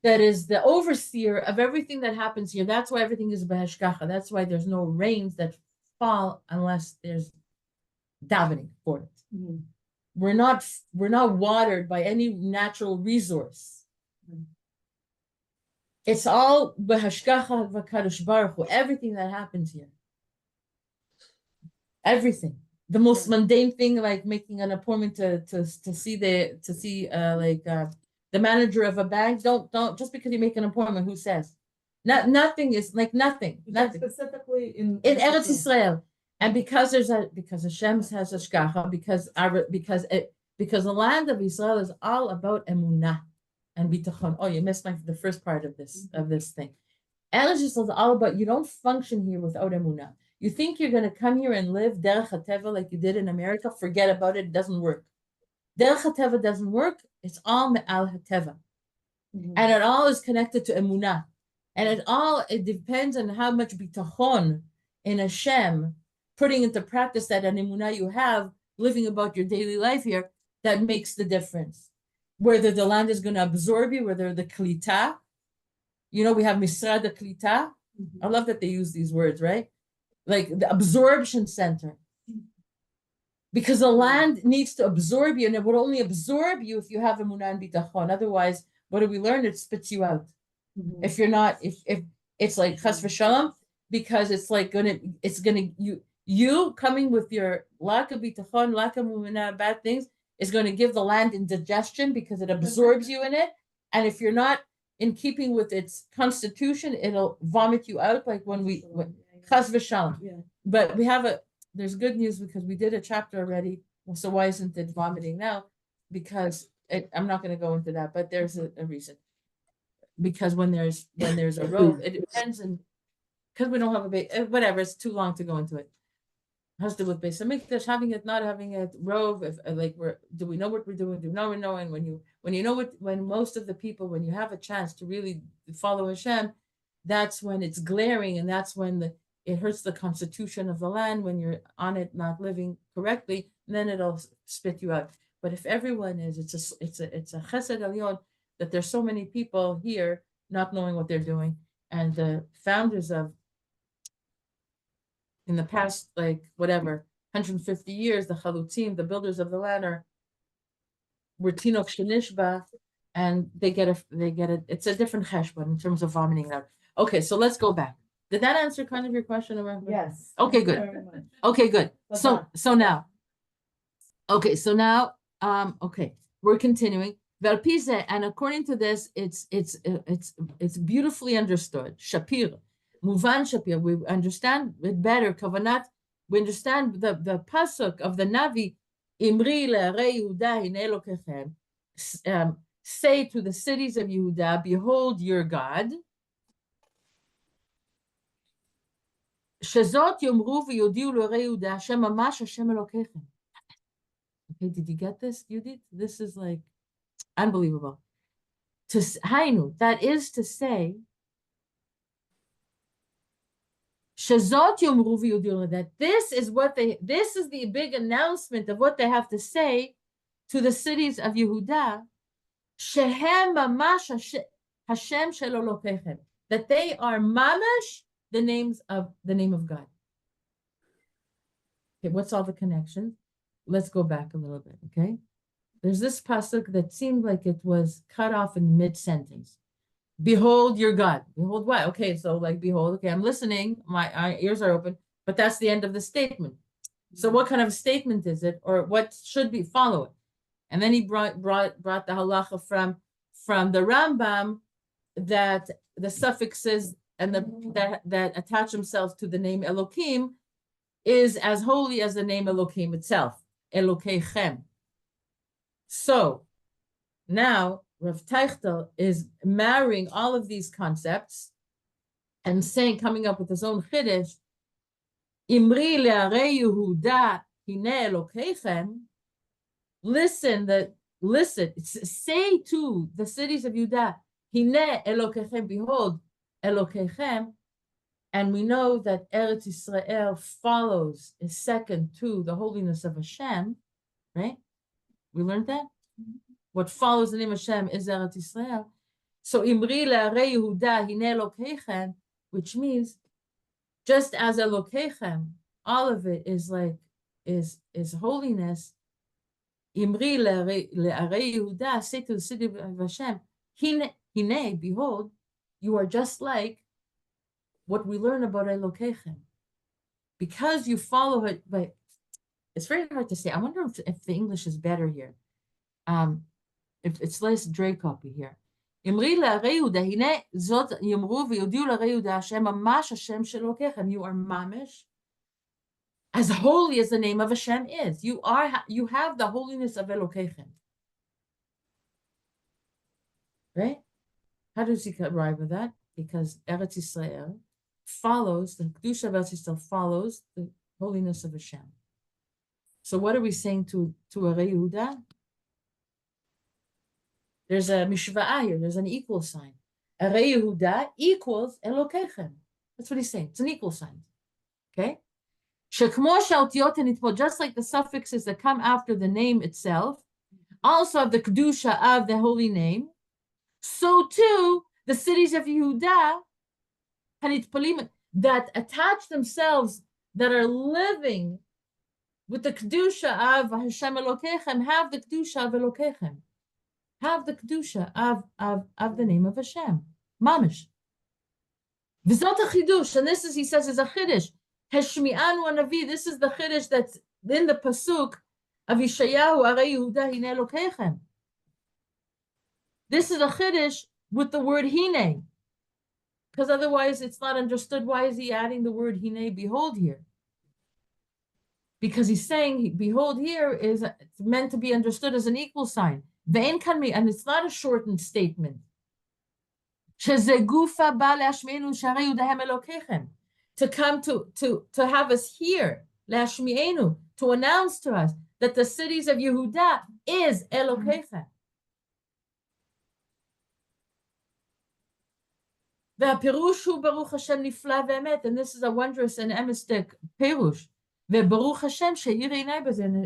Speaker 1: that is the overseer of everything that happens here. That's why everything is b'hashgacha. That's why there's no rains that fall unless there's davening for it.
Speaker 5: Mm-hmm.
Speaker 1: We're not watered by any natural resource. It's all b'hashgacha v'kadosh baruch hu. Everything that happens here, everything. The most mundane thing, like making an appointment to see the manager of a bank. Don't just because you make an appointment. Who says? Nothing is like nothing. Nothing.
Speaker 5: Specifically in
Speaker 1: Eretz Yisrael, and because Hashem has hashgacha, because the land of Israel is all about emunah and bitachon. Oh, you missed the first part of this thing. Eretz Yisrael is all about, you don't function here without emunah. You think you're going to come here and live derech hateva like you did in America? Forget about it. It doesn't work. Derech hateva doesn't work. It's all me'al hateva, and it all is connected to emunah, and it depends on how much bitachon in Hashem, putting into practice that an emunah you have, living about your daily life here, that makes the difference. Whether the land is going to absorb you, whether the klita, we have misrad the klita. I love that they use these words, right? Like the absorption center. Because the land needs to absorb you, and it would only absorb you if you have emunah and bitachon. Otherwise, what do we learn? It spits you out. If you're not, if it's like chas v'shalom, because it's gonna you coming with your lack of bitachon, lack of emunah, bad things, is going to give the land indigestion because it absorbs you in it. And if you're not in keeping with its constitution, it'll vomit you out, like when chas v'shalom.
Speaker 5: Yeah.
Speaker 1: But there's good news because we did a chapter already. So why isn't it vomiting now? Because I'm not going to go into that, but there's a reason. Because when there's a road, it depends, and because we don't have a base, whatever, it's too long to go into it. Has to do with base hamikdash, having it, not having it, rove. If do we know what we're doing? Do we know we're knowing? When most of the people, when you have a chance to really follow Hashem, that's when it's glaring, and that's when it hurts the constitution of the land when you're on it not living correctly, and then it'll spit you out. But if everyone is, it's a chesed elyon that there's so many people here not knowing what they're doing, and the founders of, in the past, 150 years, the chalutzim, the builders of the land, we're tinok shenishba, and they get a, it's a different cheshbon in terms of vomiting out. Okay, so let's go back. Did that answer kind of your question?
Speaker 5: Yes.
Speaker 1: Okay,
Speaker 5: thank you
Speaker 1: good.
Speaker 5: very much.
Speaker 1: Okay, good.
Speaker 5: Bye-bye.
Speaker 1: So now, okay, we're continuing. Velpize, and according to this, it's beautifully understood. Shapir, Muvan Shapir, we understand it better. Kavanat, we understand the pasuk of the Navi. Imri le'arei Yehuda hine Elokechem. Say to the cities of Yehuda, behold your God. Shezot yomru v'yodiu le'arei Yehuda, Hashem mamash Hashem Elokechem. Okay, did you get this, Judith? This is like unbelievable. To Hainu, that is to say, Shazot Yomru v'yudilu, that this is the big announcement of what they have to say to the cities of Yehuda. Shehem mamash Hashem shel Elokechem, that they are mamash the name of God. Okay, what's all the connections? Let's go back a little bit. Okay. There's this pasuk that seemed like it was cut off in mid-sentence. Behold your God. Behold what? Okay, so like behold, okay, I'm listening, my ears are open, but that's the end of the statement. So what kind of statement is it, or what should be follow it? And then he brought the halacha from the Rambam that the suffixes and that attach themselves to the name Elokim is as holy as the name Elokim itself, Elokechem. So now Rav Teichtel is marrying all of these concepts and coming up with his own chiddush. Imri le'arei Yehuda hine Elokechem. Listen, say to the cities of Yehuda, hine Elokechem, behold Elokechem. And we know that Eretz Yisrael is second to the holiness of Hashem, right? We learned that? What follows the name of Hashem is Eretz Yisrael. So Imri le'arei Yehuda hine Elokechem, which means just as Elokechem, all of it is holiness. Imri le'arei Yehuda, say to the city of Hashem, hine, behold, you are just like what we learn about Elokechem. Because you follow it, but it's very hard to say. I wonder if the English is better here. If it's less Dre copy here. Imri le'arei Yehuda, hine zot yomru v'yodiu le'arei Yehuda, Hashem mamash Hashem shel Elokechem. You are mamish, as holy as the name of Hashem is. You have the holiness of Elokechem. Right? How does he arrive at that? Because Eretz Yisrael follows, the Kedusha of Eretz Yisrael follows the holiness of Hashem. So what are we saying to Arei Yehuda? There's a mishva'ah here. There's an equal sign. Arei Yehuda equals Elokechem. That's what he's saying. It's an equal sign. Okay? Shekmo she'otiyot hanitpot, just like the suffixes that come after the name itself, also of the kedusha of the holy name, so too the cities of Yehuda hanitpolim that attach themselves, that are living with the kedusha of Hashem Elokechem, have the kedusha of Elokechem. Have the kedusha of the name of Hashem, mamish. V'zot chidush, and this is, he says, is a chiddush. Heshmi'anu anavi. This is the chiddush that's in the pasuk of Yeshayahu, Arei Yehuda hine Elokechem. This is a chiddush with the word hine, because otherwise it's not understood. Why is he adding the word hine, behold here? Because he's saying behold here is it's meant to be understood as an equal sign. And it's not a shortened statement. To come to have us here, to announce to us that the cities of Yehuda is Elokechem. And this is a wondrous and emistic perush. Baruch Hashem,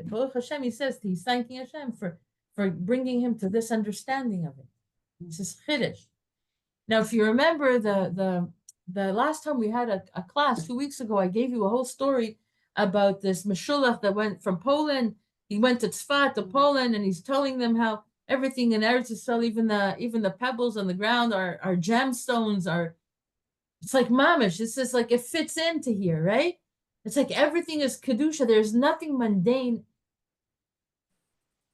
Speaker 1: Baruch Hashem, he says, he's thanking Hashem for bringing him to this understanding of it. This is chiddush. Now, if you remember the last time we had a class 2 weeks ago, I gave you a whole story about this Meshulach that went from Poland He went to Tzfat, to Poland, and he's telling them how everything in Eretz Yisrael, even the pebbles on the ground are gemstones, it's like mamish. It's just like it fits into here, right? It's like everything is kedusha. There's nothing mundane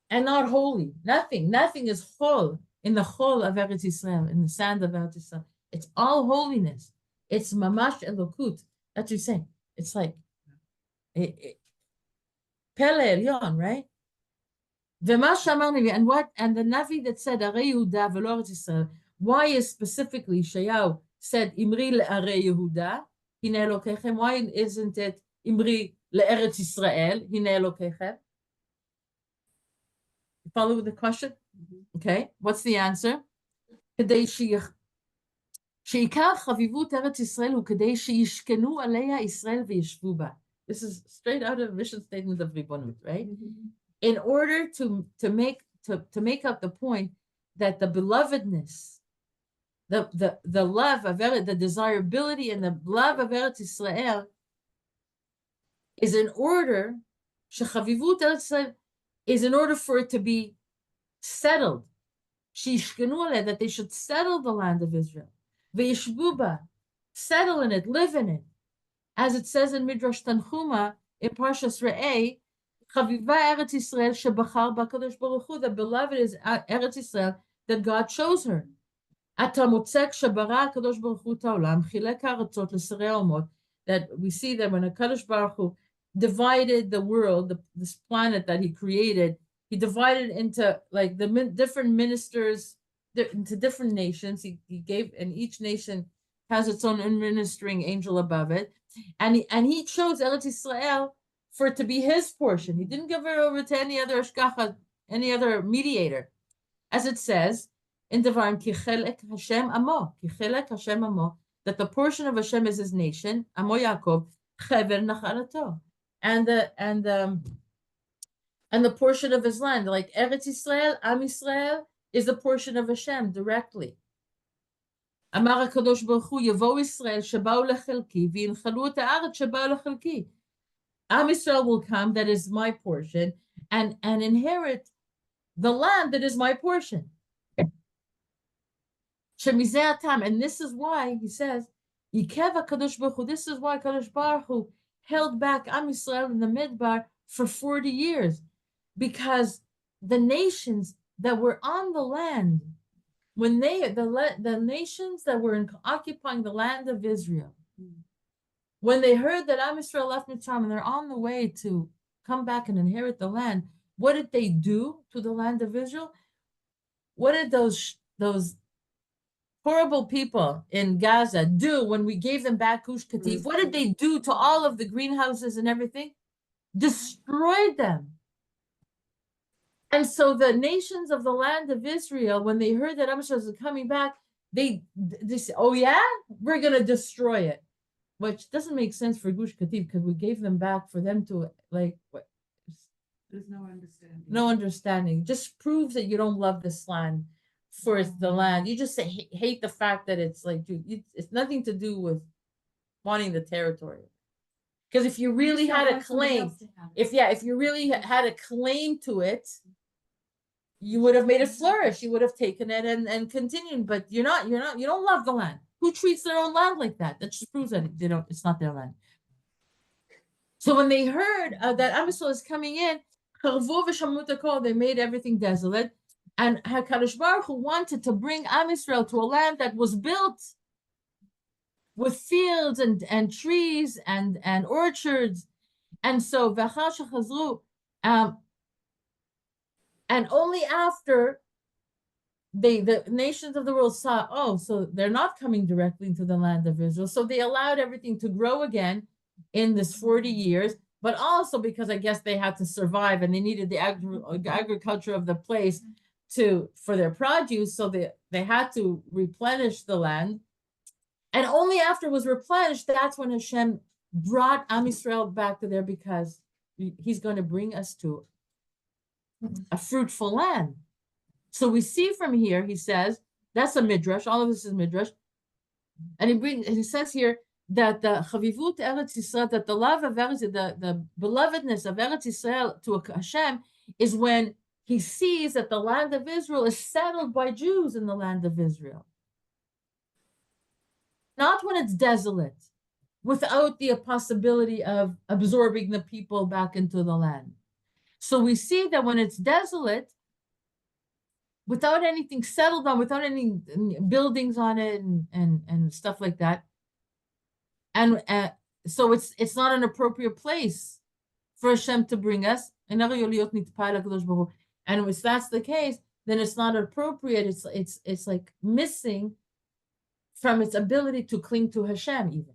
Speaker 1: and not holy. Nothing is chol in the chol of Eretz Yisrael, in the sand of Eretz Yisrael. It's all holiness. It's mamash elokut. That's what you're saying. It's like Pele Elyon, right? And the Navi that said Arei Yehuda v'lo Eretz Yisrael. Why is specifically Shayahu said Imri le'arei Yehuda hine Elokechem? Why isn't it Imri le'Eretz Yisrael hine Elokechem? You follow the question? Okay, what's the answer? כדי שעיקר חביבות ארץ ישראל הוא כדי שישכנו עליה ישראל וישבו בה. This is straight out of mission statement of Ribboנות, right? In order to make up the point that the belovedness, the love of Eretz, the desirability and the love of Eretz Yisrael is in order, שחביבות ארץ ישראל is in order for it to be settled. שישכנו עליה, that they should settle the land of Israel. וישבו בה, settle in it, live in it. As it says in Midrash Tanchuma, in Parshas Re'eh, Chaviva Eretz Yisrael shebachar b'Kadosh Baruch Hu, the beloved is Eretz Yisrael that God chose her. Ata motzek shebara Kadosh Baruch Hu ta'olam, chilek ha'aratzot l'sarei omot, that we see that when Kadosh Baruch Hu divided the world, this planet that he created, he divided into like the different ministers, into different nations. He gave, and each nation has its own administering angel above it. And he chose Eretz Yisrael for it to be his portion. He didn't give her over to any other ashkacha, any other mediator. As it says in Devarim, Kichelek Hashem Amo, Kichelek Hashem Amo, that the portion of Hashem is his nation, Amo Yaakov, Chever Nachalato. And the portion of his land, like Eretz Yisrael, Am Yisrael, is the portion of Hashem directly. Amar HaKadosh Baruch Hu, Yavo Yisrael sheba'u lechelki, v'yinchalu et ha'aretz sheba'u lechelki. Am Yisrael will come, that is my portion, and inherit the land that is my portion. Shemizeh atam, and this is why he says, Yikev HaKadosh Baruch Hu, this is why Kadosh Baruch Hu held back Am Yisrael in the Midbar for 40 years, because the nations that were on the land, when the nations that were occupying the land of Israel, when they heard that Am Yisrael left Mitzrayim and they're on the way to come back and inherit the land, what did they do to the land of Israel? What did those horrible people in Gaza do when we gave them back Gush Katif? What did they do to all of the greenhouses and everything? Destroyed them. And so the nations of the land of Israel, when they heard that Am Yisrael was coming back, they said, oh yeah, we're going to destroy it. Which doesn't make sense for Gush Katif, because we gave them back for them to, like, what?
Speaker 5: There's no understanding.
Speaker 1: No understanding. Just proves that you don't love this land for the land. You just hate the fact that it's like, it's nothing to do with wanting the territory. Because if you really had a claim, if you really had a claim to it, you would have made it flourish. You would have taken it and continued. But you don't love the land. Who treats their own land like that? That just proves that it's not their land. So when they heard that Am Yisrael is coming in, they made everything desolate. And HaKadosh Baruch Hu wanted to bring Am Yisrael to a land that was built with fields and trees and orchards. And so and only after the nations of the world saw, oh, so they're not coming directly into the land of Israel. So they allowed everything to grow again in this 40 years, but also because I guess they had to survive and they needed the agriculture of the place for their produce. So they had to replenish the land. And only after it was replenished, that's when Hashem brought Am Yisrael back to there, because he's going to bring us to a fruitful land. So we see from here, he says, that's a midrash. All of this is midrash. And he says here that the Chavivut Eretz Yisrael, that the love of Eretz, the belovedness of Eretz Yisrael to Hashem is when he sees that the land of Israel is settled by Jews in the land of Israel. Not when it's desolate, without the possibility of absorbing the people back into the land. So we see that when it's desolate, without anything settled on, without any buildings on it and stuff like that, and so it's not an appropriate place for Hashem to bring us. And if that's the case, then it's not appropriate. It's like missing from its ability to cling to Hashem even.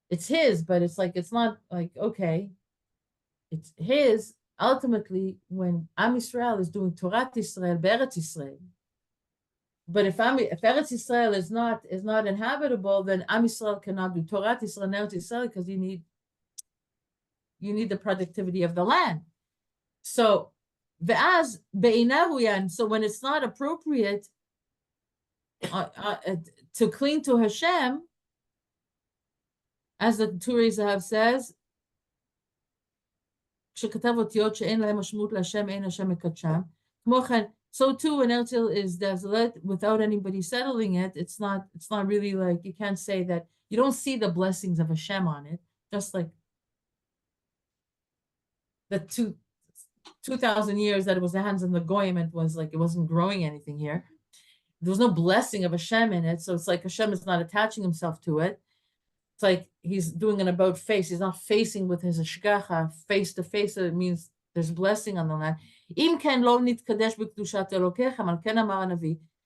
Speaker 1: It's his, but it's like, it's not like, okay, it's his ultimately when Am Yisrael is doing Torah Yisrael, Be'eretz Yisrael. But if Eretz Yisrael is not inhabitable, then Am Yisrael cannot do Torah Yisrael and Eretz Yisrael because you need the productivity of the land. So ve'az be'inahuyan. So when it's not appropriate to cling to Hashem, as the Turei Zahav says, so too, when Eretz is desolate, without anybody settling it, it's not really like, you can't say that, you don't see the blessings of Hashem on it, just like the 2,000 years that it was the hands of the Goyim, it was like, it wasn't growing anything here. There was no blessing of Hashem in it, so it's like Hashem is not attaching himself to it. It's like he's doing an about face. He's not facing with his hashgacha face to face. So it means there's blessing on the land.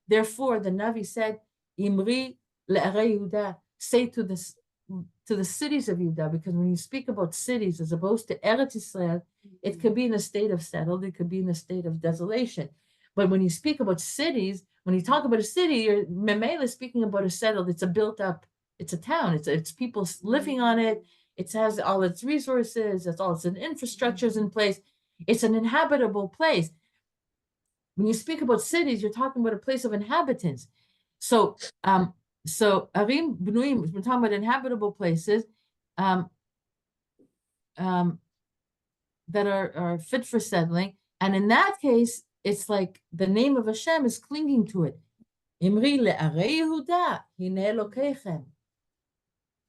Speaker 1: Therefore, the Navi said, "Imri le'arei Yehuda," say to the cities of Yehuda, because when you speak about cities as opposed to Eretz Yisrael, it could be in a state of settled, it could be in a state of desolation. But when you speak about cities, when you talk about a city, you're memela speaking about a settled. It's a built up. It's a town. It's people living on it. It has all its resources. It's all its infrastructures in place. It's an inhabitable place. When you speak about cities, you're talking about a place of inhabitants. So arim bnuim, we're talking about inhabitable places that are fit for settling. And in that case, it's like the name of Hashem is clinging to it. Imri le'arei Yehuda, hinei Elokeichem.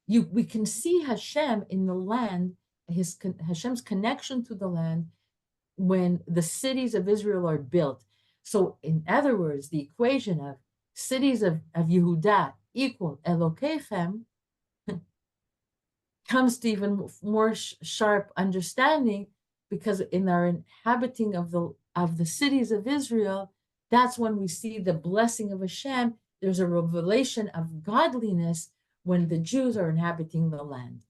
Speaker 1: We can see Hashem in the land, Hashem's connection to the land when the cities of Israel are built. So in other words, the equation of cities of Yehuda equal Elokeichem comes to even more sharp understanding, because in our inhabiting of the cities of Israel, that's when we see the blessing of Hashem. There's a revelation of godliness when the Jews are inhabiting the land.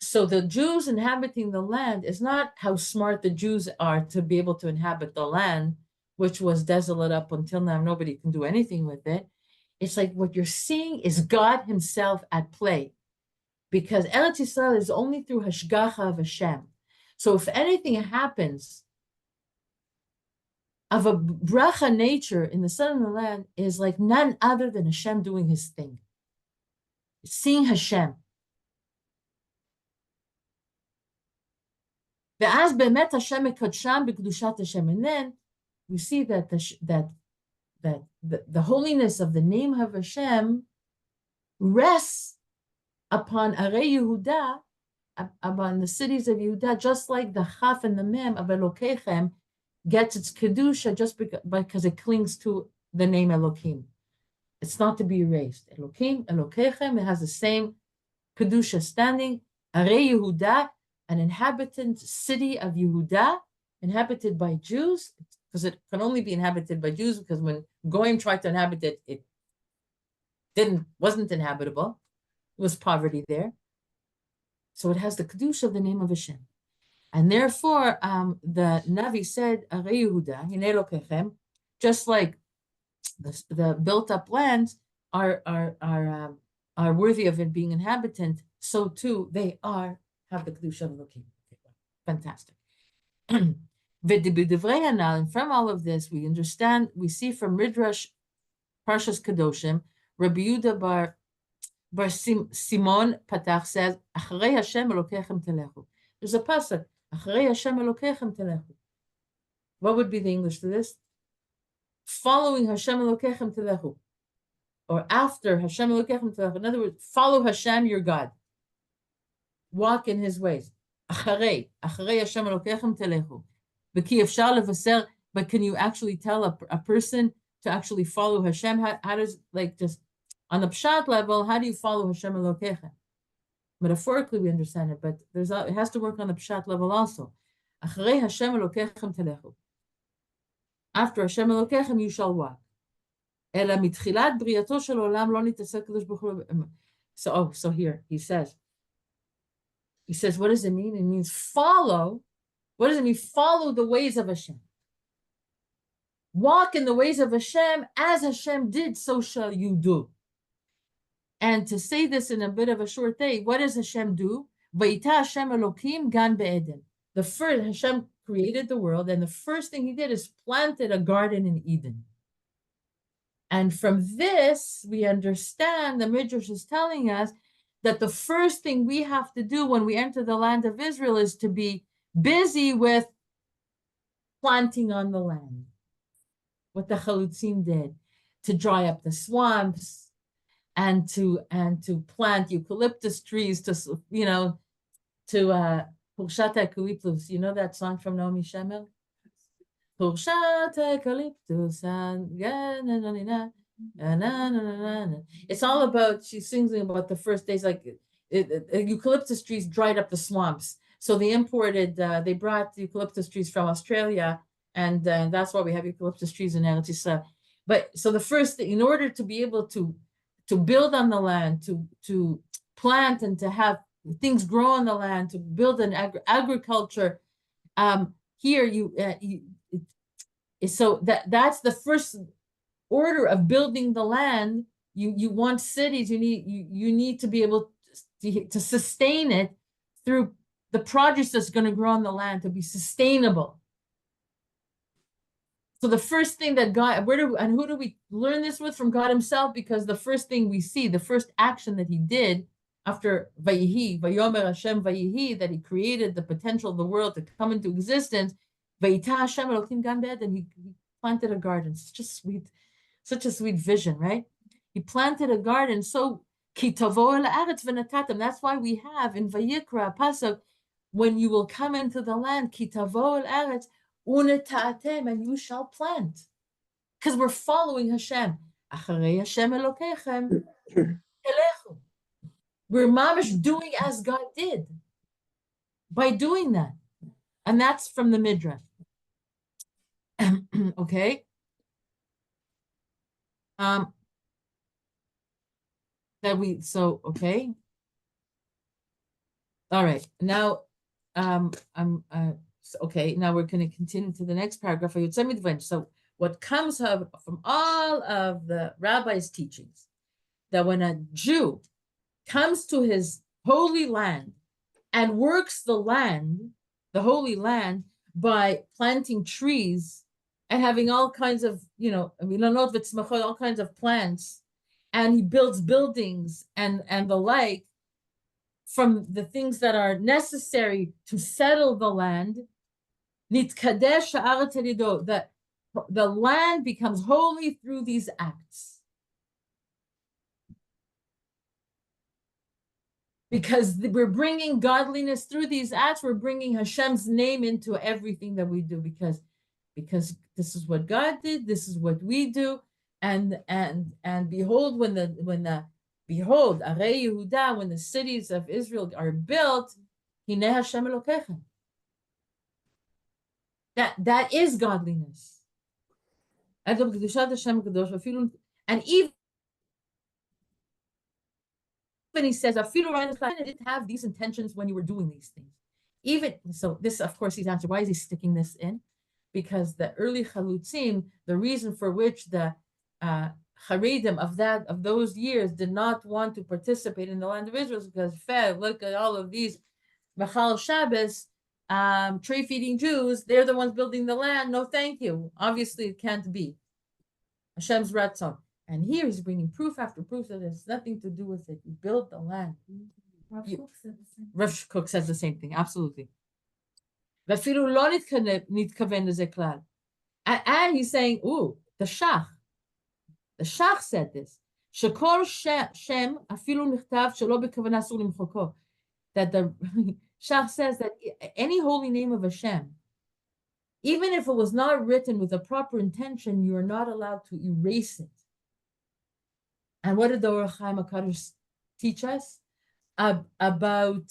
Speaker 1: So the Jews inhabiting the land is not how smart the Jews are to be able to inhabit the land, which was desolate up until now. Nobody can do anything with it. It's like what you're seeing is God himself at play, because Eretz Yisrael is only through Hashgacha of Hashem. So if anything happens of a bracha nature in the sun and the land, is like none other than Hashem doing his thing. Seeing Hashem. And then we see that the holiness of the name of Hashem rests upon Arei Yehuda, upon the cities of Yehuda, just like the Chaf and the Mem of Elokeichem gets its kedusha just because it clings to the name Elokim. It's not to be erased. Elokim, Elokeichem, it has the same kedusha standing. Arei Yehuda, an inhabitant city of Yehuda, inhabited by Jews, because it can only be inhabited by Jews, because when Goyim tried to inhabit it, it wasn't inhabitable. It was poverty there. So it has the kedusha of the name of Hashem. And therefore, the Navi said, Arei Yehuda, hinei Elokeichem, just like the built-up lands are worthy of it being inhabitant, so too they have the kedusha of Elokim. Fantastic. And from all of this, we see from Midrash Parshas Kedoshim, Rabbi Yehuda bar Verse Simon Patach says, Acharei Hashem Elokechem telechu. There's a pasuk, Acharei Hashem Elokechem telechu. What would be the English to this? Following Hashem Elokechem telechu. Or after Hashem Elokechem telechu. In other words, follow Hashem, your God. Walk in his ways. Acharei Hashem Elokechem telechu. B'ki efshar levaser, but can you actually tell a person to actually follow Hashem? How does, like, just on the pshat level, how do you follow Hashem Elokechem? Metaphorically, we understand it, but it has to work on the pshat level also. Acharei Hashem Elokechem telechu. After Hashem Elokechem, you shall walk. Ela mitchilat briyato shel olam lo nitasek kadosh baruch hu. So here he says, what does it mean? It means follow. What does it mean? Follow the ways of Hashem. Walk in the ways of Hashem as Hashem did, so shall you do. And to say this in a bit of a short day, what does Hashem do? Vayita Hashem Elokim gan be'eden. The first, Hashem created the world, and the first thing he did is planted a garden in Eden. And from this, we understand, the Midrash is telling us that the first thing we have to do when we enter the land of Israel is to be busy with planting on the land. What the Chalutzim did, to dry up the swamps, and to plant eucalyptus trees, to Hurshat eucalyptus. You know that song from Naomi Shemel? Hurshat eucalyptus, it's all about, she's singing about the first days, like eucalyptus trees dried up the swamps. So they brought the eucalyptus trees from Australia, and that's why we have eucalyptus trees in Eretz Yisrael. But so the first thing, in order to be able to build on the land, to plant and to have things grow on the land, to build an agriculture, so that's the first order of building the land. You want cities, you need to be able to sustain it through the produce that's going to grow on the land, to be sustainable. So the first thing that God, who do we learn this with? From God himself, because the first thing we see, the first action that he did after Vayihi, Vayomer Hashem Vayihi, that he created the potential of the world to come into existence, Vayita Hashem Elokim gan be'eden, he planted a garden. Such a sweet vision, right? He planted a garden. So ki tavo el haaretz v'natatem. That's why we have in Vayikra pasuk, when you will come into the land, ki tavo el haaretz unetatem, and you shall plant, because we're following Hashem. Acharei Hashem Elokechem telechu. We're mamish doing as God did by doing that, and that's from the Midrash. Okay. Okay. All right. Now, okay, now we're going to continue to the next paragraph. So what comes from all of the rabbis' teachings, that when a Jew comes to his holy land and works the land, the holy land, by planting trees and having all kinds of, all kinds of plants, and he builds buildings and the like, from the things that are necessary to settle the land, nitkadesh ha'aretz al-yido, that the land becomes holy through these acts. Because we're bringing godliness through these acts, we're bringing Hashem's name into everything that we do, because this is what God did, this is what we do, and behold, when the Arei Yehuda, when the cities of Israel are built, Hineh Hashem Elokechem. That is godliness. And even he says, I didn't have these intentions when you were doing these things. Even so, this, of course, he's answered. Why is he sticking this in? Because the early Chalutzim, the reason for which the Haredim of those years did not want to participate in the land of Israel is because, look at all of these Machal Shabbos, tray-feeding Jews, they're the ones building the land. No, thank you. Obviously, it can't be. Hashem's Ratzon. And here he's bringing proof after proof that it's nothing to do with it. You build the land.
Speaker 4: Rav
Speaker 1: You-
Speaker 4: Kook said the same.
Speaker 1: Rav Kook says the same thing, absolutely. ואפילו לא נתכוון לזה כלל. And he's saying, ooh, the Shach said this, שכל שם אפילו נכתב שלא בכוונה אסור למחוקו. That the Shach says that any holy name of Hashem, even if it was not written with a proper intention, you are not allowed to erase it. And what did the Orach Chaim HaKadosh teach us? About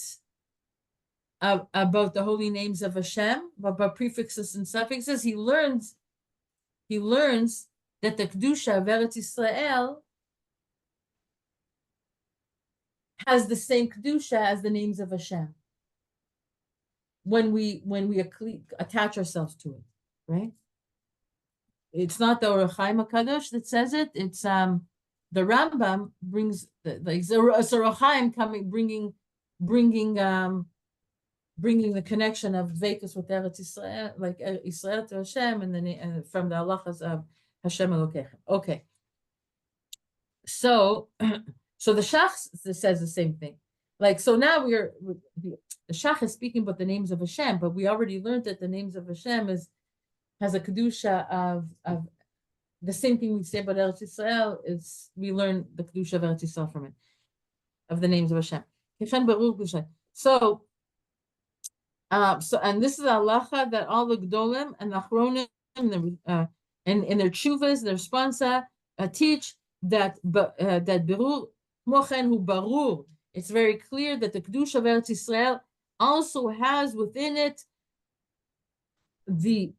Speaker 1: the holy names of Hashem, about prefixes and suffixes. He learns that the Kedusha of Eretz Yisrael has the same Kedusha as the names of Hashem. When we attach ourselves to it, right? It's not the Orach Chaim HaKadosh that says it. It's the Rambam brings the Orach Chaim bringing the connection of Dveikus with Eretz Yisrael, like Israel to Hashem, and then from the halachas of Hashem Elokechem. Okay. So the Shach says the same thing. Like, so now the Shach is speaking about the names of Hashem, but we already learned that the names of Hashem has a kedusha of the same thing we say about Eretz Yisrael is we learn the kedusha of Eretz Yisrael from it, of the names of Hashem. So, and this is a halacha that all the Gdolim and the Achronim in their tshuvas, their responsa, teach that berur mochen hu barur. It's very clear that the Kedusha of Eretz Yisrael also has within it the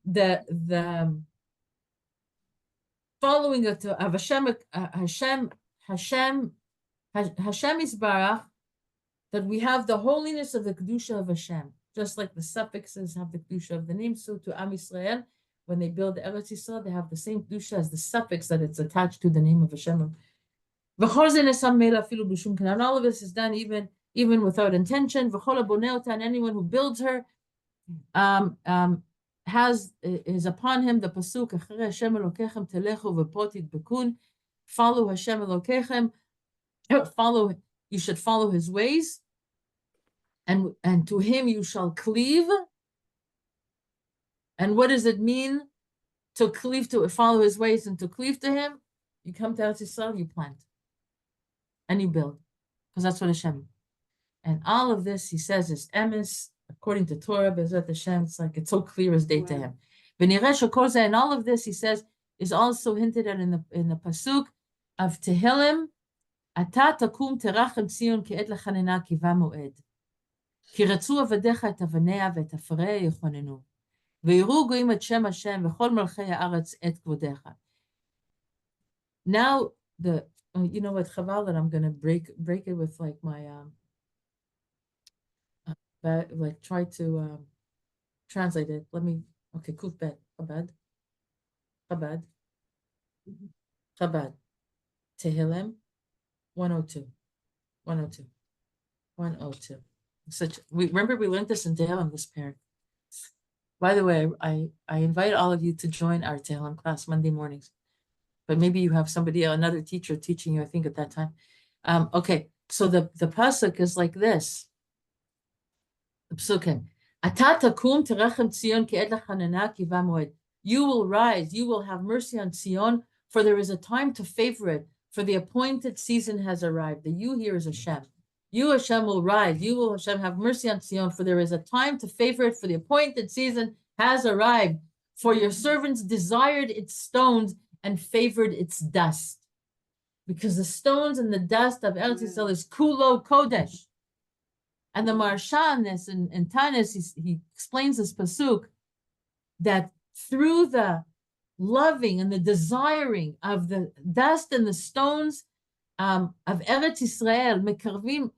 Speaker 1: following of Hashem Yisbarach, that we have the holiness of the Kedusha of Hashem, just like the suffixes have the Kedusha of the name. So to Am Yisrael, when they build Eretz Yisrael, they have the same Kedusha as the suffix that it's attached to the name of Hashem. And all of this is done even without intention. And anyone who builds her is upon him the pasuk Hashem Elokechem telechu v'potit bekun. Follow Hashem Elokechem. You should follow his ways, and to him you shall cleave. And what does it mean to cleave, to follow his ways and to cleave to him? You come to Eretz Yisrael, you plant. And you build, because that's what Hashem. And all of this, he says, is emes, according to Torah, Bezrat Hashem. It's like it's so clear as day to him. And all of this, he says, is also hinted at in the pasuk of Tehillim. Ata takum terachem Tzion ke'et lechanena kiva moed. Ki ratzu avadecha et avanea ve'et afarei yechonenu. Ve'iru goyim et Shem Hashem v'chol malchei haaretz et kvodecha. Now you know what, Chaval, that I'm going to break it with like my like try to translate it. Let me, okay, Kuf Bet, Chabad, Tehillim, 102. Remember we learned this in Tehillim, this pair. By the way, I invite all of you to join our Tehillim class Monday mornings. But maybe you have another teacher teaching you, I think, at that time. Okay, so the pasuk is like this. The psukim. You will rise, you will have mercy on Sion, for there is a time to favor it, for the appointed season has arrived. The you here is Hashem. You, Hashem, will rise. You will, Hashem, have mercy on Sion, for there is a time to favor it, for the appointed season has arrived. For your servants desired its stones and favored its dust. Because the stones and the dust of Eretz Yisrael is kulo kodesh. And the Maharsha in this, in Tanis, he explains this pasuk, that through the loving and the desiring of the dust and the stones of Eretz Yisrael, mekarvim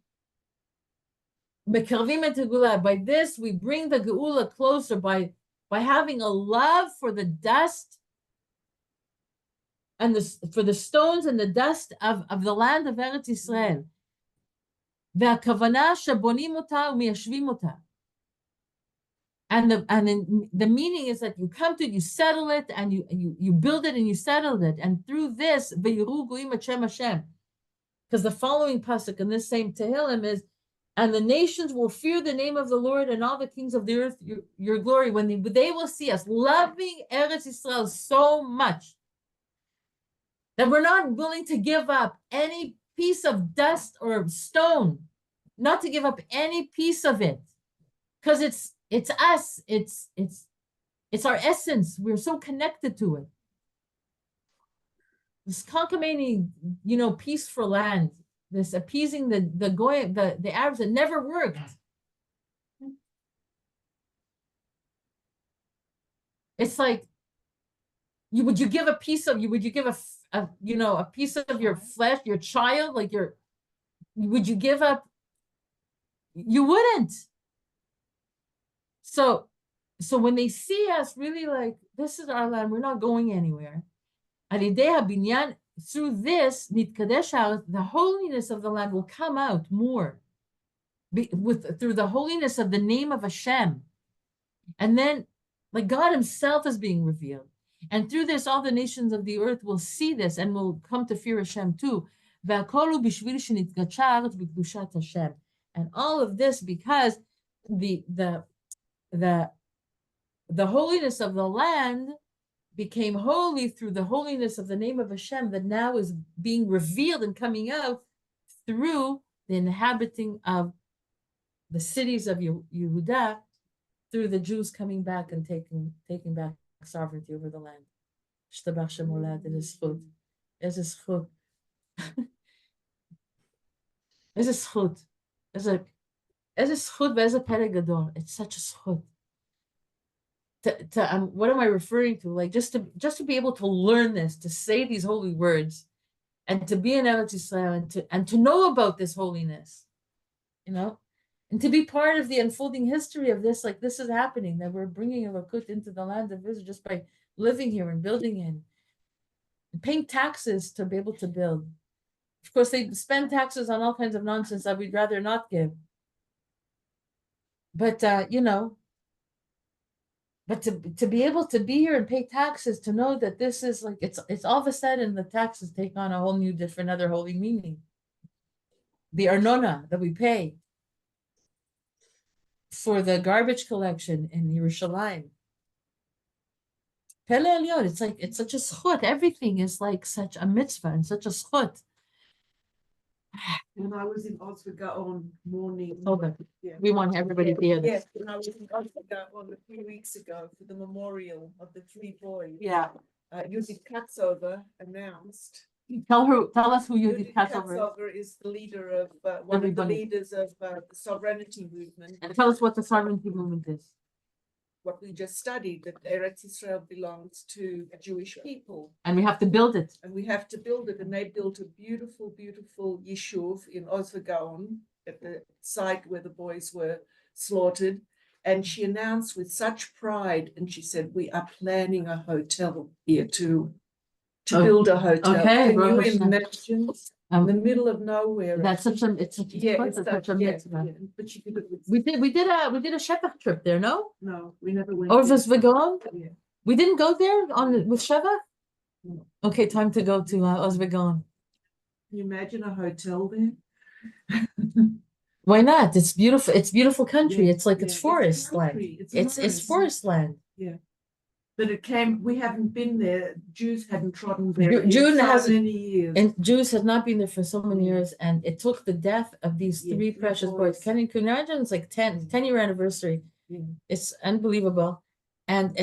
Speaker 1: et geula. By this, we bring the geula closer by having a love for the dust and for the stones and the dust of the land of Eretz Yisrael. והכוונה שבונים אותה ומיישבים אותה. And then the meaning is that you come to it, you settle it, and you build it and you settle it. And through this, V'yiru goyim Hashem Hashem. Because the following pasuk in this same Tehillim is, and the nations will fear the name of the Lord, and all the kings of the earth your glory, when they will see us loving Eretz Yisrael so much that we're not willing to give up any piece of dust or stone, not to give up any piece of it, because it's us, it's our essence. We're so connected to it. This Kankameni, peace for land, this appeasing the Arabs, it never worked. It's like, would you give a piece of a piece of your flesh, your child, would you give up? You wouldn't. So when they see us really like, this is our land, we're not going anywhere. Through this, the holiness of the land will come out more through the holiness of the name of Hashem. And then, like, God himself is being revealed. And through this, all the nations of the earth will see this and will come to fear Hashem too. And all of this because the holiness of the land became holy through the holiness of the name of Hashem that now is being revealed and coming out through the inhabiting of the cities of Yehuda, through the Jews coming back and taking back sovereignty over the land. Shtabach Shem Olad, it is chut. It is chut. It is chut. It is chut, ve'ez a perek gadol. It's such a chut. What am I referring to? Like just to be able to learn this, to say these holy words, and to be in Eretz Yisrael, and to know about this holiness, and to be part of the unfolding history of this. Like this is happening, that we're bringing a Lakut into the land of Israel just by living here and building in, and paying taxes to be able to build. Of course, they spend taxes on all kinds of nonsense that we'd rather not give. But But to be able to be here and pay taxes, to know that this is like, it's all of a sudden the taxes take on a whole new different other holy meaning. The arnona that we pay for the garbage collection in Yerushalayim. Pele Elyon, it's such a schut. Everything is like such a mitzvah and such a schut.
Speaker 2: When I was in Oswego morning. Yeah.
Speaker 1: We want everybody to hear this.
Speaker 2: Yes, when I was in Oswego a few weeks ago for the memorial of the 3 boys.
Speaker 1: Yeah.
Speaker 2: Yudit Katzover announced.
Speaker 1: Tell us who Yudit
Speaker 2: Yudit
Speaker 1: Katzover is.
Speaker 2: Katzover is the leader of one of the leaders of the sovereignty movement.
Speaker 1: And tell us what the sovereignty movement is.
Speaker 2: What we just studied, that Eretz Yisrael belongs to the Jewish people.
Speaker 1: And we have to build it.
Speaker 2: And we have to build it. And they built a beautiful, beautiful Yishuv in Oswego at the site where the boys were slaughtered. And she announced with such pride, and she said, we are planning a hotel here to build a hotel.
Speaker 1: Okay,
Speaker 2: Can you imagine? In the middle of nowhere.
Speaker 1: That's such a mitzvah.
Speaker 2: But you could.
Speaker 1: We did a shepach trip there, no?
Speaker 2: No, we never went.
Speaker 1: Oswego?
Speaker 2: Yeah.
Speaker 1: We didn't go there with shepach?
Speaker 2: No.
Speaker 1: Okay, time to go to Oswego.
Speaker 2: Can you imagine a hotel there?
Speaker 1: Why not? It's beautiful. It's beautiful country.
Speaker 2: Yeah,
Speaker 1: it's like
Speaker 2: yeah,
Speaker 1: it's forest land. It's
Speaker 2: nice.
Speaker 1: forest land.
Speaker 2: Yeah. But we haven't been there. Jews hadn't trodden there
Speaker 1: Jews
Speaker 2: in
Speaker 1: hasn't-
Speaker 2: many years.
Speaker 1: And Jews had not been there for so many years, and it took the death of these
Speaker 2: Yeah,
Speaker 1: 3
Speaker 2: 3
Speaker 1: precious
Speaker 2: boys.
Speaker 1: boys. Can you imagine? It's like 10-year anniversary.
Speaker 2: Yeah.
Speaker 1: It's unbelievable. And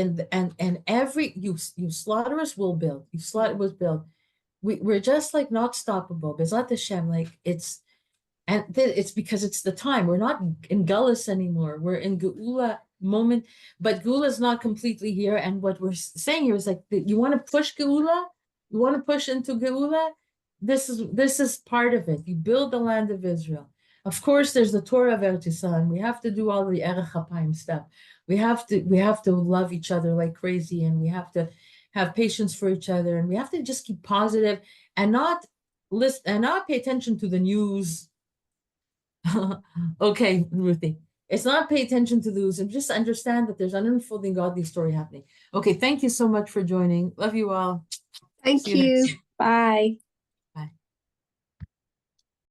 Speaker 1: every you slaughter us, we'll build. You slaughter was built. We're just like not stoppable. Bezat Hashem, like it's because it's the time. We're not in Gullus anymore. We're in Geula moment, but Geula is not completely here. And what we're saying here is like you want to push Geula, you want to push into Geula. This is part of it. You build the land of Israel. Of course, there's the Torah of Eretz Yisrael. We have to do all the Erech HaPaim stuff. We have to love each other like crazy, and we have to have patience for each other, and we have to just keep positive and not listen and not pay attention to the news. Okay, Ruthie. It's not pay attention to lose and just understand that there's an unfolding godly story happening. Okay, thank you so much for joining. Love you all.
Speaker 3: Thank
Speaker 1: See you next
Speaker 3: you. Bye.